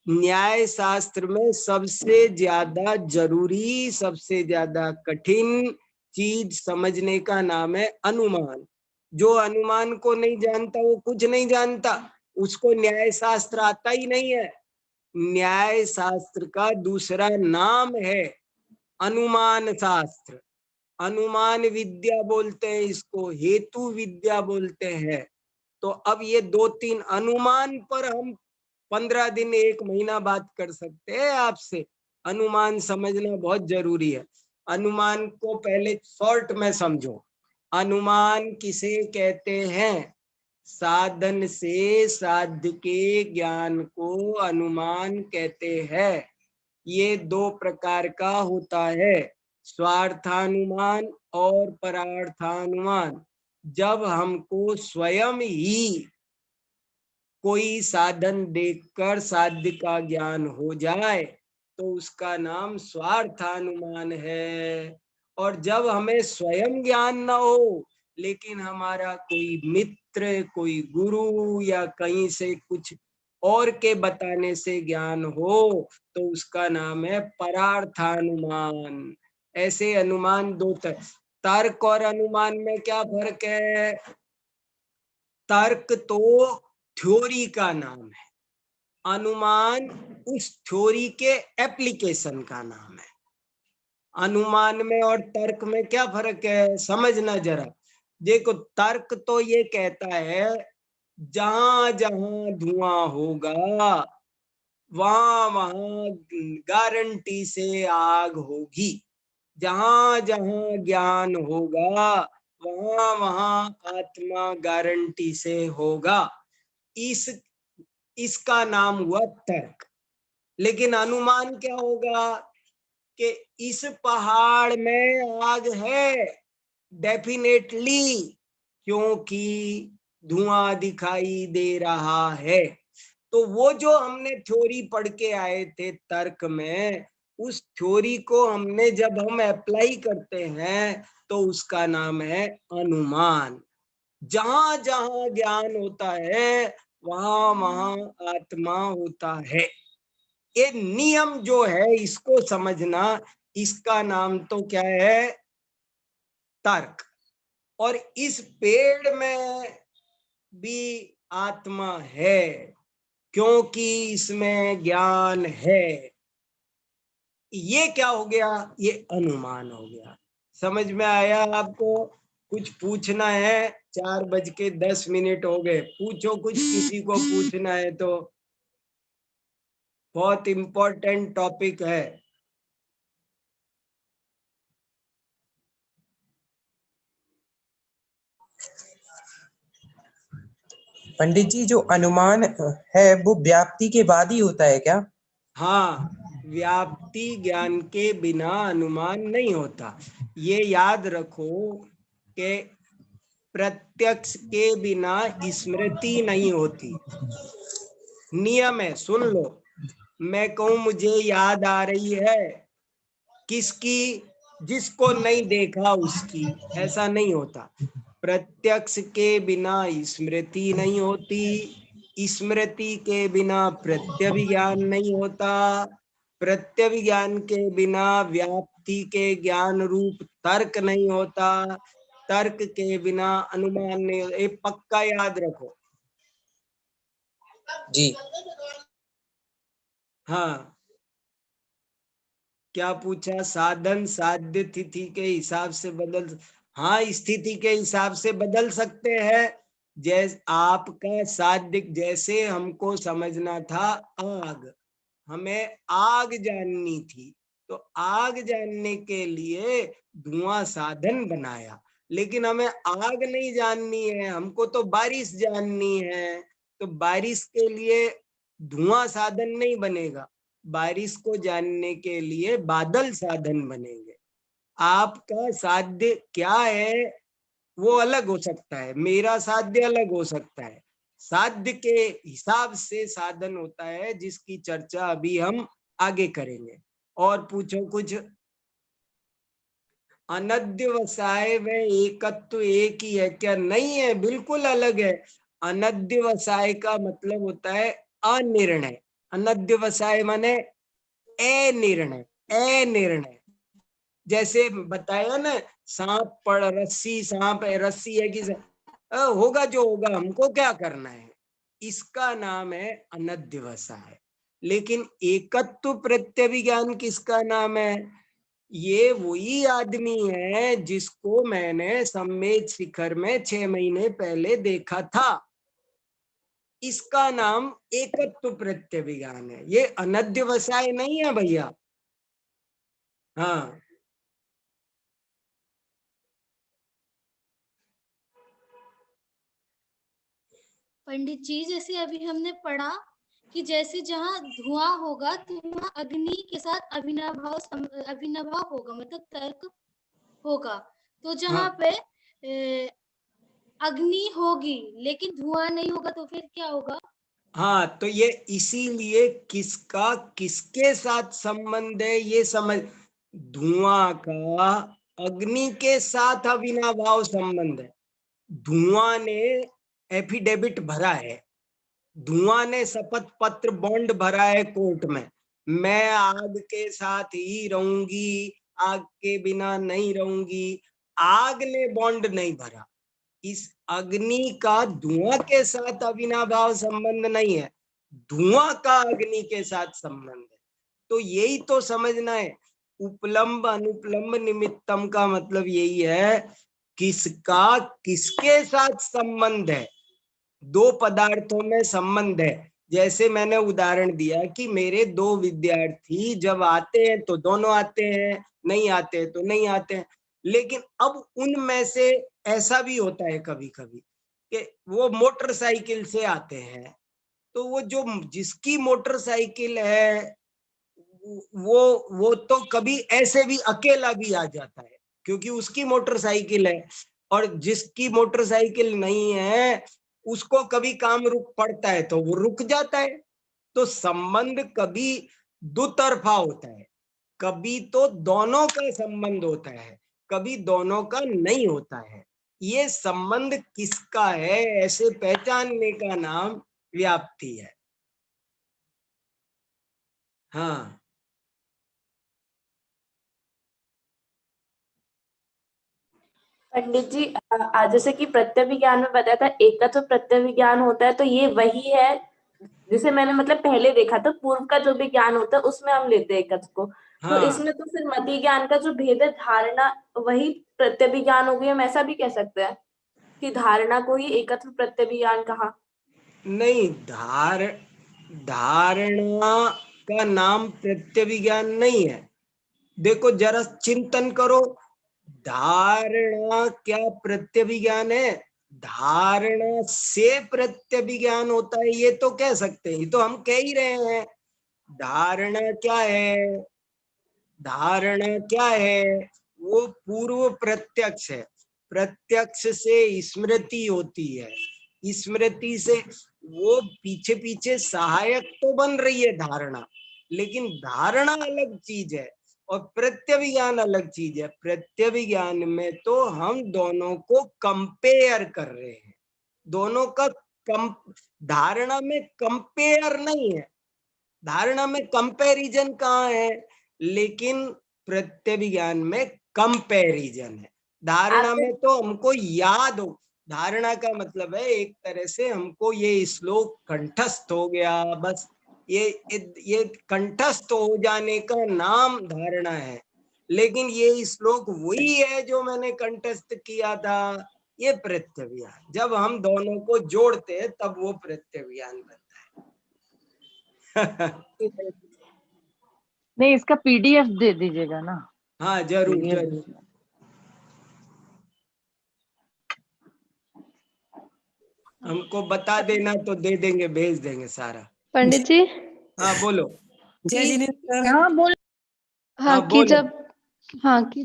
न्याय शास्त्र में सबसे ज्यादा जरूरी, सबसे ज्यादा कठिन चीज समझने का नाम है अनुमान। जो अनुमान को नहीं जानता वो कुछ नहीं जानता, उसको न्याय शास्त्र आता ही नहीं है। न्याय शास्त्र का दूसरा नाम है अनुमान शास्त्र। अनुमान विद्या बोलते हैं इसको, हेतु विद्या बोलते हैं। तो अब ये दो तीन अनुमान पर हम 15 दिन 1 महीना बात कर सकते हैं आपसे। अनुमान समझना बहुत जरूरी है। अनुमान को पहले शॉर्ट में समझो। अनुमान किसे कहते हैं? साधन से साध्य के ज्ञान को अनुमान कहते हैं। ये दो प्रकार का होता है, स्वार्थानुमान और परार्थानुमान। जब हमको स्वयं ही कोई साधन देखकर साध्य का ज्ञान हो जाए तो उसका नाम स्वार्थानुमान है। और जब हमें स्वयं ज्ञान न हो लेकिन हमारा कोई मित्र, कोई गुरु या कहीं से कुछ और के बताने से ज्ञान हो तो उसका नाम है परार्थानुमान। ऐसे अनुमान दो तरह। तर्क और अनुमान में क्या फर्क है? तर्क तो थ्योरी का नाम है, अनुमान उस थ्योरी के एप्लीकेशन का नाम है। अनुमान में और तर्क में क्या फर्क है समझना जरा। देखो तर्क तो ये कहता है जहां जहां धुआं होगा वहां वहां गारंटी से आग होगी। जहां जहां ज्ञान होगा वहां वहां आत्मा गारंटी से होगा। इस इसका नाम हुआ तर्क। लेकिन अनुमान क्या होगा कि इस पहाड़ में आग है डेफिनेटली, क्योंकि धुआं दिखाई दे रहा है। तो वो जो हमने थ्योरी पढ़ के आए थे तर्क में, उस थ्योरी को हमने जब हम अप्लाई करते हैं तो उसका नाम है अनुमान। जहां जहां ज्ञान होता है वहां वहां आत्मा होता है। ये नियम जो है इसको समझना, इसका नाम तो क्या है, तर्क। और इस पेड़ में भी आत्मा है क्योंकि इसमें ज्ञान है। ये क्या हो गया, ये अनुमान हो गया। समझ में आया आपको? कुछ पूछना है? 4:10 हो गए, पूछो कुछ, किसी को पूछना है तो। बहुत इंपॉर्टेंट टॉपिक है। पंडित जी, जो अनुमान है वो व्याप्ति के बाद ही होता है क्या? हाँ, व्याप्ति ज्ञान के बिना अनुमान नहीं होता। ये याद रखो कि प्रत्यक्ष के बिना स्मृति नहीं होती। नियम है, सुन लो। मैं कहूं मुझे याद आ रही है, किसकी? जिसको नहीं देखा उसकी। ऐसा नहीं होता। प्रत्यक्ष के बिना स्मृति नहीं होती, स्मृति के बिना प्रत्यभिज्ञान नहीं होता, प्रत्यभिज्ञान के बिना व्याप्ति के ज्ञान रूप तर्क नहीं होता, तर्क के बिना अनुमान नहीं होता। ये पक्का याद रखो। जी। हाँ, क्या पूछा? साधन साध्य तिथि के हिसाब से बदल। हाँ, स्थिति के हिसाब से बदल सकते हैं। जैसे आपका साध्य, जैसे हमको समझना था आग, हमें आग जाननी थी, तो आग जानने के लिए धुआं साधन बनाया। लेकिन हमें आग नहीं जाननी है, हमको तो बारिश जाननी है, तो बारिश के लिए धुआं साधन नहीं बनेगा। बारिश को जानने के लिए बादल साधन बनेंगे। आपका साध्य क्या है वो अलग हो सकता है, मेरा साध्य अलग हो सकता है। साध्य के हिसाब से साधन होता है, जिसकी चर्चा अभी हम आगे करेंगे। और पूछो कुछ। अनध्यवसाय व एकत्व एक ही है क्या? नहीं है, बिल्कुल अलग है। अनध्यवसाय का मतलब होता है अनिर्णय। अनध्यवसाय माने अनिर्णय, अनिर्णय। जैसे बताया ना, सांप पड़ रस्सी, सांप है, रस्सी है कि होगा जो होगा, हमको क्या करना है, इसका नाम है अनध्यवसाय। लेकिन एकत्व प्रत्यभिज्ञान किसका नाम है? ये वही आदमी है जिसको मैंने सम्मेद शिखर में 6 महीने पहले देखा था। इसका नाम एकत्व प्रत्यभिज्ञान है, ये अनध्यवसाय नहीं है भैया। हाँ, पंडित जी, जैसे अभी हमने पढ़ा कि जैसे जहाँ धुआं होगा तो वहाँ अग्नि के साथ अभिनभाव होगा, मतलब तर्क होगा। तो जहाँ हाँ, पे अग्नि होगी लेकिन धुआं नहीं होगा तो फिर क्या होगा? हाँ, तो ये इसीलिए किसका किसके साथ संबंध है ये समझ। धुआं का अग्नि के साथ अविनाभाव संबंध है। धुआं ने एफिडेविट भरा है, धुआं ने शपथ पत्र बॉन्ड भरा है कोर्ट में, मैं आग के साथ ही रहूंगी, आग के बिना नहीं रहूंगी। आग ने बॉन्ड नहीं भरा। इस अग्नि का धुआं के साथ अविनाभाव संबंध नहीं है, धुआं का अग्नि के साथ संबंध है। तो यही तो समझना है। उपलम्ब अनुपलम्ब निमित्तम का मतलब यही है, किसका किसके साथ संबंध है। दो पदार्थों में संबंध है। जैसे मैंने उदाहरण दिया कि मेरे दो विद्यार्थी जब आते हैं तो दोनों आते हैं, नहीं आते हैं तो नहीं आते हैं। लेकिन अब उनमें से ऐसा भी होता है कभी कभी कि वो मोटरसाइकिल से आते हैं, तो वो जो जिसकी मोटरसाइकिल है वो तो कभी ऐसे भी अकेला भी आ जाता है क्योंकि उसकी मोटरसाइकिल है, और जिसकी मोटरसाइकिल नहीं है उसको कभी काम रुक पड़ता है तो वो रुक जाता है। तो संबंध कभी दुतरफा होता है, कभी तो दोनों का संबंध होता है, कभी दोनों का नहीं होता है। ये संबंध किसका है ऐसे पहचानने का नाम व्याप्ति है। हाँ पंडित जी, जैसे कि प्रत्यय विज्ञान में बताया था एकत्व प्रत्यय विज्ञान होता है, तो ये वही है जिसे मैंने मतलब पहले देखा था। पूर्व का जो भी ज्ञान होता है उसमें हम लेते हैं एकत्व को। तो हाँ। इसमें तो फिर मति ज्ञान का जो भेद है, धारणा वही प्रत्यय विज्ञान हो गई, हम ऐसा भी कह सकते हैं कि धारणा को ही एकत्व प्रत्यय विज्ञान कहा। नहीं, धारणा का नाम प्रत्यय विज्ञान नहीं है। देखो जरा चिंतन करो, धारणा क्या प्रत्यय विज्ञान है? धारणा से प्रत्यय विज्ञान होता है ये तो कह सकते हैं, ये तो हम कह ही रहे हैं। धारणा क्या है? धारणा क्या है? वो पूर्व प्रत्यक्ष है। प्रत्यक्ष से स्मृति होती है, स्मृति से वो पीछे पीछे सहायक तो बन रही है धारणा, लेकिन धारणा अलग चीज है और प्रत्यय विज्ञान अलग चीज है। प्रत्यय विज्ञान में तो हम दोनों को कंपेयर कर रहे हैं, दोनों का कम। धारणा में कंपेयर नहीं है, धारणा में कंपैरिजन कहाँ है, लेकिन प्रत्यय विज्ञान में कंपैरिजन है। धारणा आप में तो हमको याद हो, धारणा का मतलब है एक तरह से हमको ये श्लोक कंठस्थ हो गया, बस ये कंठस्थ हो जाने का नाम धारणा है। लेकिन ये श्लोक वही है जो मैंने कंठस्थ किया था, ये प्रत्यय विज्ञान। जब हम दोनों को जोड़ते हैं तब वो प्रत्यय विज्ञान बनता है। नहीं, इसका पीडीएफ दे दीजिएगा ना। हाँ जरूर PDF जरूर, हमको बता देना तो दे देंगे, भेज देंगे सारा। पंडित जी। हाँ बोलो। जय जिनेन्द्र। हाँ बोल। हाँ हाँ कि बोलो।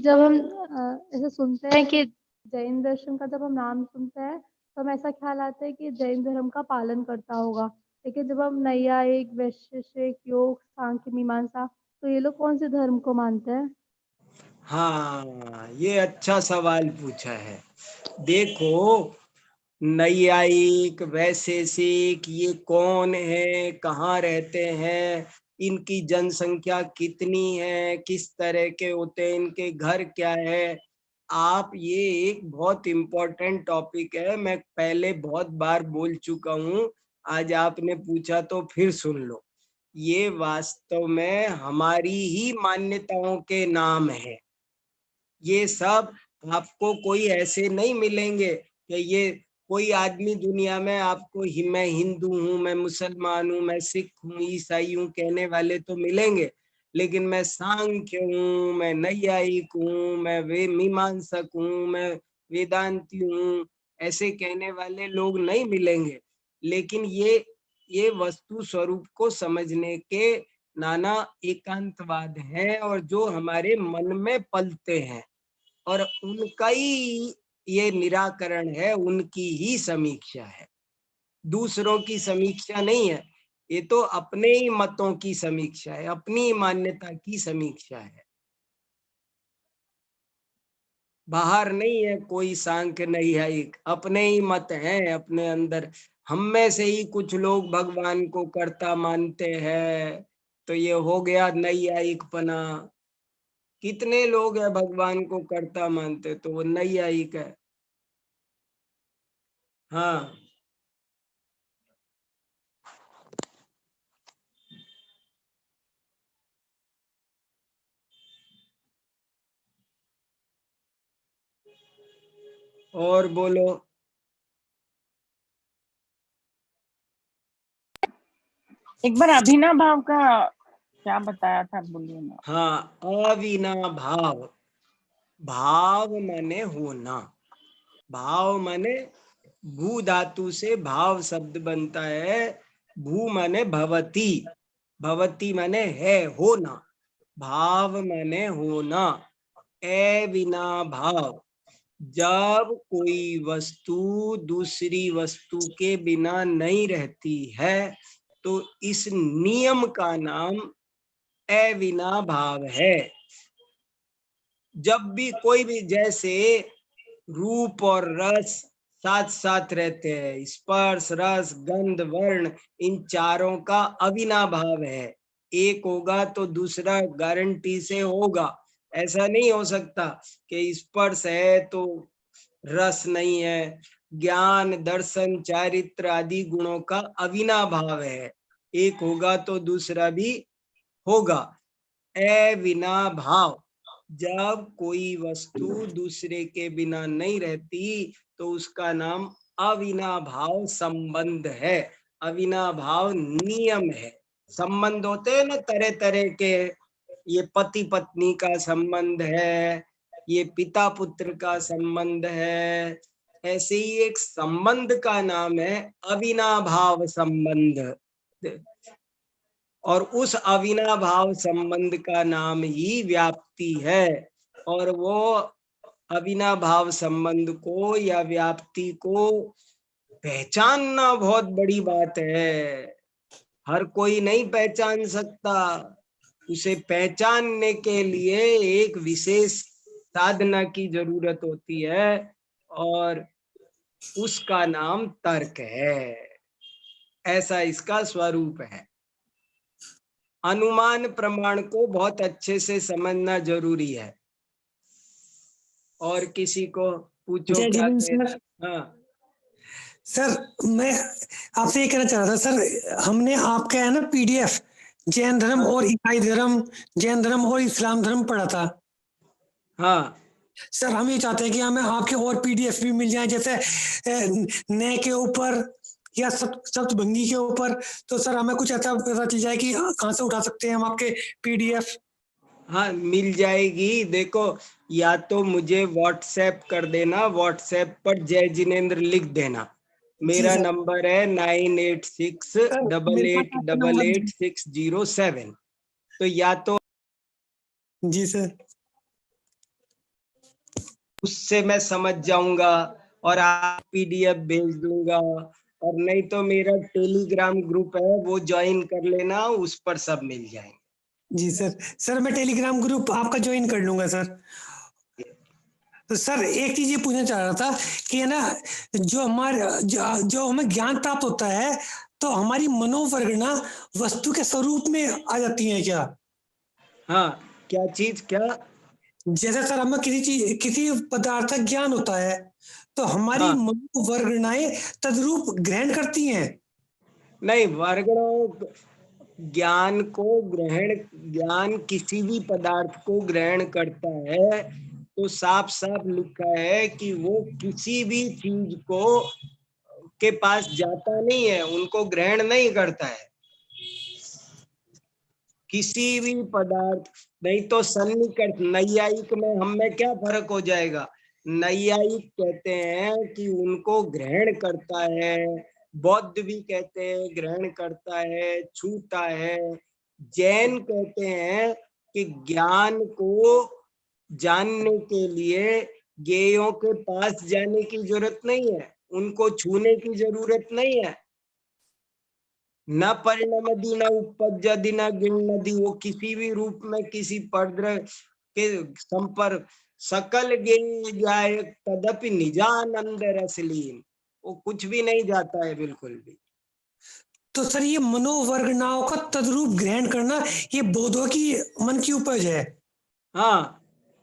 जब हम ऐसे सुनते हैं कि जैन दर्शन का जब हम नाम सुनते हैं तो हमें ऐसा ख्याल आता है कि जैन धर्म का पालन करता होगा। लेकिन जब हम नैयायिक, वैशेषिक, योग, सांख्य, मीमांसा, तो ये लोग कौन से धर्म को मानते हैं? हाँ ये अच्छा सवाल पूछा है। देखो, नैयायिक, वैशेषिक ये कौन है, कहाँ रहते हैं, इनकी जनसंख्या कितनी है, किस तरह के होते हैं, इनके घर क्या है। आप ये एक बहुत इम्पोर्टेंट टॉपिक है, मैं पहले बहुत बार बोल चुका हूँ, आज आपने पूछा तो फिर सुन लो। ये वास्तव में हमारी ही मान्यताओं के नाम है। ये सब आपको कोई ऐसे नहीं मिलेंगे कि ये कोई आदमी दुनिया में आपको मैं हिंदू हूँ, मैं मुसलमान हूँ, मैं सिख हूँ, ईसाई हूँ कहने वाले तो मिलेंगे, लेकिन मैं सांख्य हूँ, मैं नैयायिक हूँ, मैं मीमांसक हूँ, मैं वेदांती हूँ, ऐसे कहने वाले लोग नहीं मिलेंगे। लेकिन ये वस्तु स्वरूप को समझने के नाना एकांतवाद हैं और जो हमारे मन में पलते हैं, और उनका ही ये निराकरण है, उनकी ही समीक्षा है, दूसरों की समीक्षा नहीं है। ये तो अपने ही मतों की समीक्षा है, अपनी मान्यता की समीक्षा है, बाहर नहीं है कोई सांख्य नहीं है, एक अपने ही मत हैं अपने अंदर। हम में से ही कुछ लोग भगवान को कर्ता मानते हैं, तो ये हो गया नैयायिकपना। कितने लोग हैं भगवान को कर्ता मानते, तो वो नैयायिक है। हाँ और बोलो। एक बार अभिनव का क्या बताया था, बोलिए ना। हाँ, अविनाभाव। भाव माने होना, भाव माने भू धातु से भाव शब्द बनता है। भू माने भवती, भवती माने है, होना। भाव माने होना। ए बिना भाव, जब कोई वस्तु दूसरी वस्तु के बिना नहीं रहती है तो इस नियम का नाम अविना भाव है। जब भी कोई भी, जैसे रूप और रस साथ साथ रहते हैं, स्पर्श रस गंध वर्ण, इन चारों का अविनाभाव है। एक होगा तो दूसरा गारंटी से होगा। ऐसा नहीं हो सकता कि स्पर्श है तो रस नहीं है। ज्ञान दर्शन चारित्र आदि गुणों का अविनाभाव है, एक होगा तो दूसरा भी होगा। अविनाभाव, जब कोई वस्तु दूसरे के बिना नहीं रहती तो उसका नाम अविनाभाव संबंध है। अविनाभाव नियम है। संबंध होते हैं ना तरह तरह के, ये पति पत्नी का संबंध है, ये पिता पुत्र का संबंध है, ऐसे ही एक संबंध का नाम है अविनाभाव संबंध। और उस अविनाभाव संबंध का नाम ही व्याप्ति है। और वो अविनाभाव संबंध को या व्याप्ति को पहचानना बहुत बड़ी बात है। हर कोई नहीं पहचान सकता। उसे पहचानने के लिए एक विशेष साधना की जरूरत होती है और उसका नाम तर्क है। ऐसा इसका स्वरूप है। अनुमान प्रमाण को बहुत अच्छे से समझना जरूरी है। और किसी को पूछो क्या सर। हाँ सर, मैं आपसे ये कहना चाह रहा था सर, हमने आपका है ना पीडीएफ जैन धर्म और ईसाई धर्म, जैन धर्म और इस्लाम धर्म पढ़ा था। हाँ सर, हम ये चाहते हैं कि हमें आपके और पीडीएफ भी मिल जाए, जैसे नए के ऊपर या सप्तभंगी के ऊपर। तो सर हमें कुछ ऐसा पता चल जाए कि कहाँ से उठा सकते हैं हम आपके पीडीएफ। हाँ, मिल जाएगी। देखो, या तो मुझे व्हाट्सएप कर देना, व्हाट्सएप पर जय जिनेन्द्र लिख देना। मेरा नंबर है 9868888607। तो या तो जी सर, उससे मैं समझ जाऊंगा और आप पीडीएफ भेज दूंगा। और नहीं तो मेरा टेलीग्राम ग्रुप है, वो ज्वाइन कर लेना, उस पर सब मिल जाएंगे। जी सर। सर मैं टेलीग्राम ग्रुप आपका ज्वाइन कर लूंगा सर। तो सर एक चीज ये पूछना चाह रहा था कि है ना, जो हमारे जो हमें ज्ञान प्राप्त होता है तो हमारी मनोवर्गना वस्तु के स्वरूप में आ जाती है क्या? हाँ, क्या चीज? क्या? जैसे सर हमें किसी पदार्थ का ज्ञान होता है तो हमारी मनोवर्गनाएं तद्रूप ग्रहण करती हैं। नहीं, वर्गणों ज्ञान को ज्ञान किसी भी पदार्थ को ग्रहण करता है तो साफ साफ लिखा है कि वो किसी भी चीज को के पास जाता नहीं है, उनको ग्रहण नहीं करता है किसी भी पदार्थ। नहीं तो सन्निकर्ष, नैयायिक में हम में क्या फर्क हो जाएगा? नैयायिक कहते हैं कि उनको ग्रहण करता है, बौद्ध भी कहते हैं ग्रहण करता है, छूता है। जैन कहते हैं कि ज्ञान को जानने के लिए ज्ञेयों के पास जाने की जरूरत नहीं है, उनको छूने की जरूरत नहीं है। न परिणमदि न उपपद्यदि न गिणनदि, वो किसी भी रूप में किसी पर्द्र के संपर्क सकल ज्ञेय तदपि निजानंद रसलीन, वो कुछ भी नहीं जाता है बिल्कुल भी। तो सर ये मनोवर्गनाओं का तद्रूप ग्रहण करना ये बौद्धों की मन की उपज है। हाँ,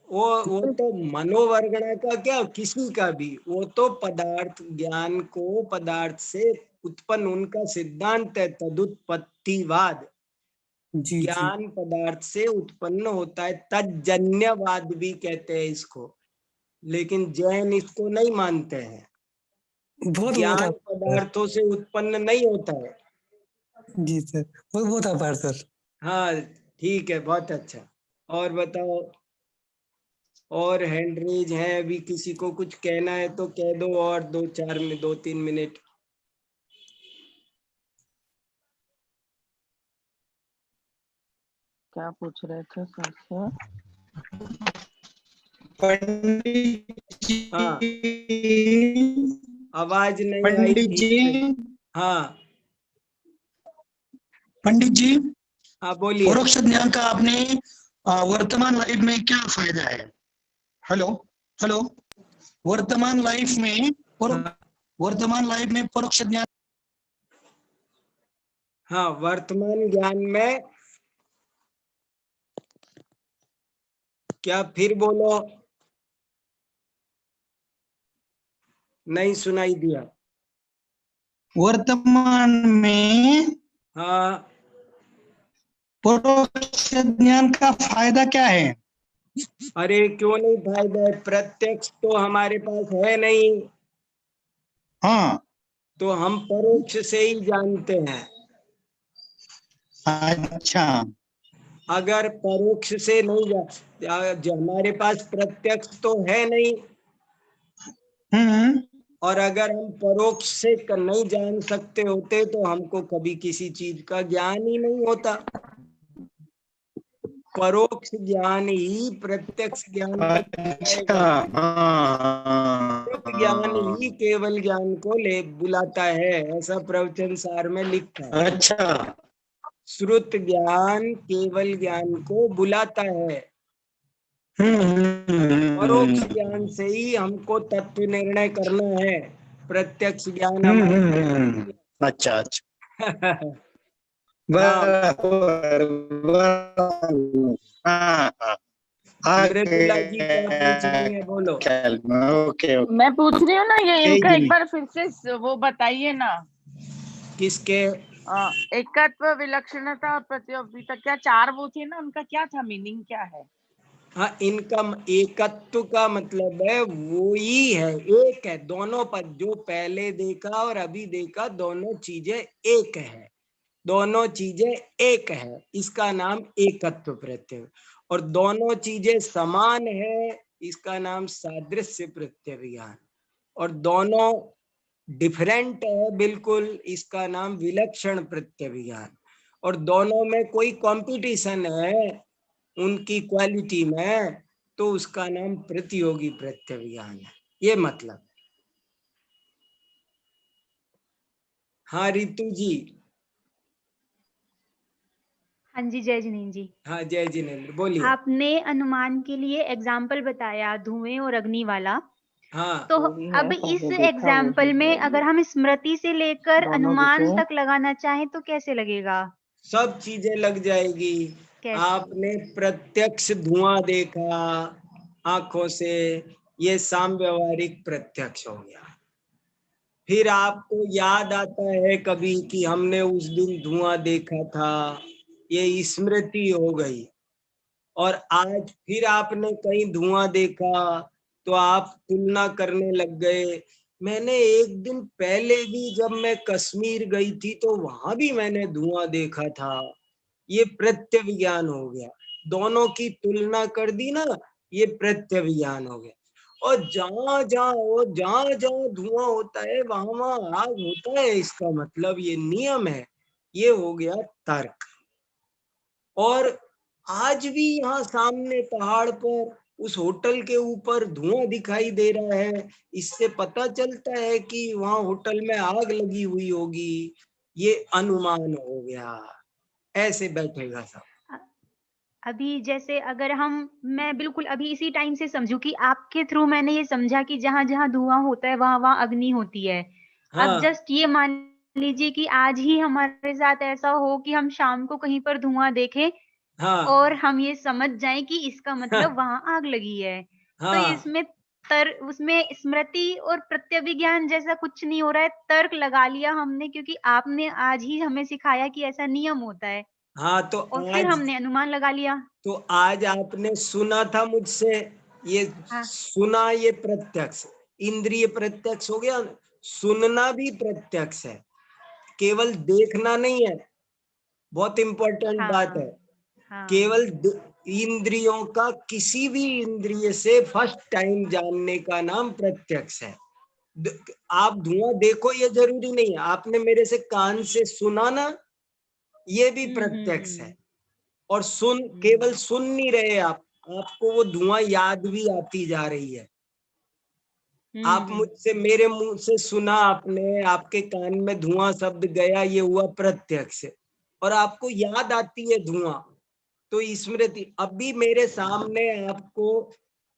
वो तो मनोवर्गना का क्या, किसी का भी, वो तो पदार्थ ज्ञान को पदार्थ से उत्पन्न उनका सिद्धांत है, तदुत्पत्तिवाद। ज्ञान पदार्थ से उत्पन्न होता है, तज्जन्यवाद भी कहते हैं इसको, लेकिन जैन इसको नहीं मानते हैं। ज्ञान पदार्थों से उत्पन्न नहीं होता है। जी सर, वो था पार सर। हाँ ठीक है, बहुत अच्छा। और बताओ, और हैंड रेज है, अभी किसी को कुछ कहना है तो कह दो, और 2-3 मिनट। क्या पूछ रहे थे सर से? पंडित हाँ, जी, आवाज नहीं आई पंडित ठीक जी, से। हाँ पंडित जी, हाँ बोलिए। परोक्ष ज्ञान का अपने वर्तमान लाइफ में क्या फायदा है? Hello, hello. वर्तमान लाइफ में हाँ, वर्तमान लाइफ में परोक्ष ज्ञान हाँ वर्तमान ज्ञान में क्या, फिर बोलो, नहीं सुनाई दिया। वर्तमान में हाँ, परोक्ष ज्ञान का फायदा क्या है? अरे क्यों नहीं फायदा है, प्रत्यक्ष तो हमारे पास है नहीं, हाँ, तो हम परोक्ष से ही जानते हैं। अच्छा, अगर परोक्ष से नहीं जो हमारे पास प्रत्यक्ष तो है नहीं, और अगर हम परोक्ष से नहीं जान सकते होते तो हमको कभी किसी चीज का ज्ञान ही नहीं होता। परोक्ष ज्ञान ही प्रत्यक्ष ज्ञान तक अच्छा, पहुंचाएगा। हाँ, परोक्ष ज्ञान ही केवल ज्ञान को ले बुलाता है, ऐसा प्रवचन सार में लिखा है। अच्छा, श्रुत ज्ञान केवल ज्ञान को बुलाता है। परोक्ष ज्ञान से ही हमको तत्व निर्णय करना है, प्रत्यक्ष ज्ञान हमारे अच्छा, अच्छा, हाँ, बराबर, बराबर, हाँ, हाँ, आ मृदुला जी क्या पूछ गया रही है, बोलो। ख्याल में। ओके, ओके, मैं पूछ रही हूँ ना, ये इनका जी, एक बार फिर से वो बताइए ना। किसके? एकत्व, विलक्षणता और प्रतियोगिता, क्या 4 वो थे ना, उनका क्या था, मीनिंग क्या है? हाँ, इनका एकत्व का मतलब है वो ही है, एक है, दोनों पद जो पहले देखा और अभी देखा दोनों चीजें एक है, दोनों चीजें एक है, इसका नाम एकत्व प्रत्यय। और दोनों चीजें समान है, इसका नाम सादृश्य प्रत्यय विज्ञान। और दोनों डिफरेंट है बिल्कुल, इसका नाम विलक्षण प्रत्यय विज्ञान। और दोनों में कोई कंपटीशन है उनकी क्वालिटी में, तो उसका नाम प्रतियोगी प्रत्यय विज्ञान है, ये मतलब। हाँ रितु जी। हाँ जी, जय जिनेन्द्र जी। हाँ जय जिनेन्द्र, बोलिए। आपने अनुमान के लिए एग्जाम्पल बताया धुएं और अग्नि वाला, हाँ, तो वो भी है, अब इस पहले देखा वो भी एग्जाम्पल में है, अगर हम स्मृति से लेकर दोनों अनुमान विषय। तक लगाना चाहें तो कैसे लगेगा? सब चीजें लग जाएगी। कैसे? आपने प्रत्यक्ष धुआं देखा आंखों से, ये सांव्यवहारिक प्रत्यक्ष हो गया। फिर आपको याद आता है कभी कि हमने उस दिन धुआं देखा था, ये स्मृति हो गई। और आज फिर आपने कहीं धुआं देखा तो आप तुलना करने लग गए, मैंने एक दिन पहले भी जब मैं कश्मीर गई थी तो वहां भी मैंने धुआं देखा था, ये प्रत्यय विज्ञान हो गया। दोनों की तुलना कर दी ना, ये प्रत्यय विज्ञान हो गया। और जहां जहां धुआं होता है वहां वहां आग होता है, इसका मतलब ये नियम है, ये हो गया तर्क। और आज भी यहाँ सामने पहाड़ पर उस होटल के ऊपर धुआं दिखाई दे रहा है, इससे पता चलता है कि वहां होटल में आग लगी हुई होगी, ये अनुमान हो गया। ऐसे बैठेगा सब। अभी जैसे अगर मैं बिल्कुल अभी इसी टाइम से समझूं कि आपके थ्रू मैंने ये समझा कि जहां जहां धुआं होता है वहां वहां अग्नि होती है। अब हाँ जस्ट ये मान लीजिए कि आज ही हमारे साथ ऐसा हो कि हम शाम को कहीं पर धुआं देखें हाँ और हम ये समझ जाएं कि इसका मतलब वहां आग लगी है। तो हाँ उसमें स्मृति और प्रत्यय विज्ञान जैसा कुछ नहीं हो रहा है, तर्क लगा लिया हमने क्योंकि आपने आज ही हमें सिखाया कि ऐसा नियम होता है हाँ। तो और फिर आज, हमने अनुमान लगा लिया। तो आज आपने सुना था मुझसे, ये हाँ सुना, ये प्रत्यक्ष इंद्रिय प्रत्यक्ष हो गया। सुनना भी प्रत्यक्ष है, केवल देखना नहीं है, बहुत इंपॉर्टेंट हाँ, बात है। हाँ, केवल इंद्रियों का किसी भी इंद्रिय से फर्स्ट टाइम जानने का नाम प्रत्यक्ष है। आप धुआं देखो ये जरूरी नहीं है, आपने मेरे से कान से सुना ना, ये भी प्रत्यक्ष है। और केवल सुन नहीं रहे आप, आपको वो धुआं याद भी आती जा रही है। आप मुझसे, मेरे मुंह से सुना आपने, आपके कान में धुआं शब्द गया, ये हुआ प्रत्यक्ष। और आपको याद आती है धुआं, तो स्मृति। अभी मेरे सामने आपको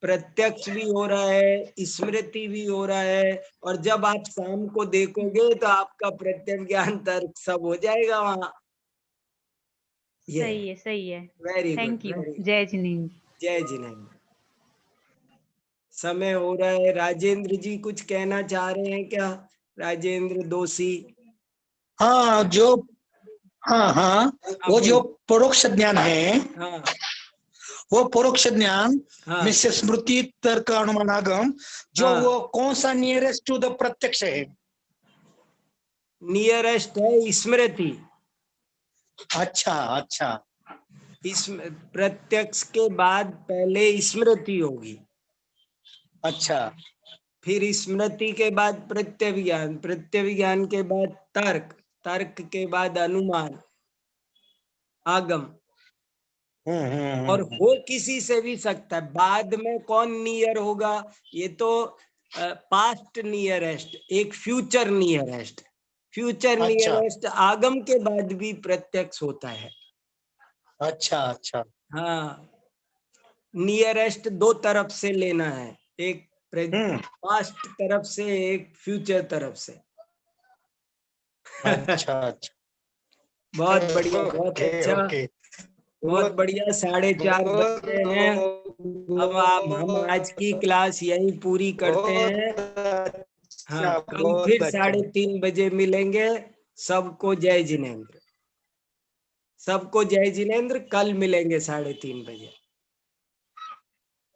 प्रत्यक्ष भी हो रहा है, स्मृति भी हो रहा है, और जब आप शाम को देखोगे तो आपका प्रत्यक्ष ज्ञान तर्क सब हो जाएगा वहां। सही है, सही है। Very good, thank you. जय जिनेन्द्र। जय जिनेन्द्र। समय हो रहा है। राजेंद्र जी कुछ कहना चाह रहे हैं क्या? राजेंद्र दोषी। हाँ, हाँ, वो जो परोक्ष ज्ञान है, हाँ, वो परोक्ष ज्ञान हाँ, में से स्मृति, तर्क, अनुमान, आगम, जो हाँ। वो कौन सा नियरेस्ट टू द प्रत्यक्ष है? नियरेस्ट है स्मृति। अच्छा, अच्छा। इस प्रत्यक्ष के बाद पहले स्मृति होगी, अच्छा, फिर स्मृति के बाद प्रत्यभिज्ञान, प्रत्यभिज्ञान के बाद तर्क, तर्क के बाद अनुमान, आगम। और हो किसी से भी सकता है। बाद में कौन नियर होगा, ये तो पास्ट नियरेस्ट, एक फ्यूचर नियरेस्ट। फ्यूचर नियरेस्ट आगम के बाद भी प्रत्यक्ष होता है। अच्छा, अच्छा। हाँ, नियरेस्ट दो तरफ से लेना है, एक पास्ट तरफ से, एक फ्यूचर तरफ से। अच्छा, अच्छा। बहुत बढ़िया, बहुत अच्छा, बहुत बढ़िया। 4:30 बज गए हैं। अब हम आज की क्लास यहीं पूरी करते हैं। हाँ, कल फिर 3:30 बजे मिलेंगे। सबको जय जिनेन्द्र। सबको जय जिनेन्द्र। कल मिलेंगे 3:30 बजे।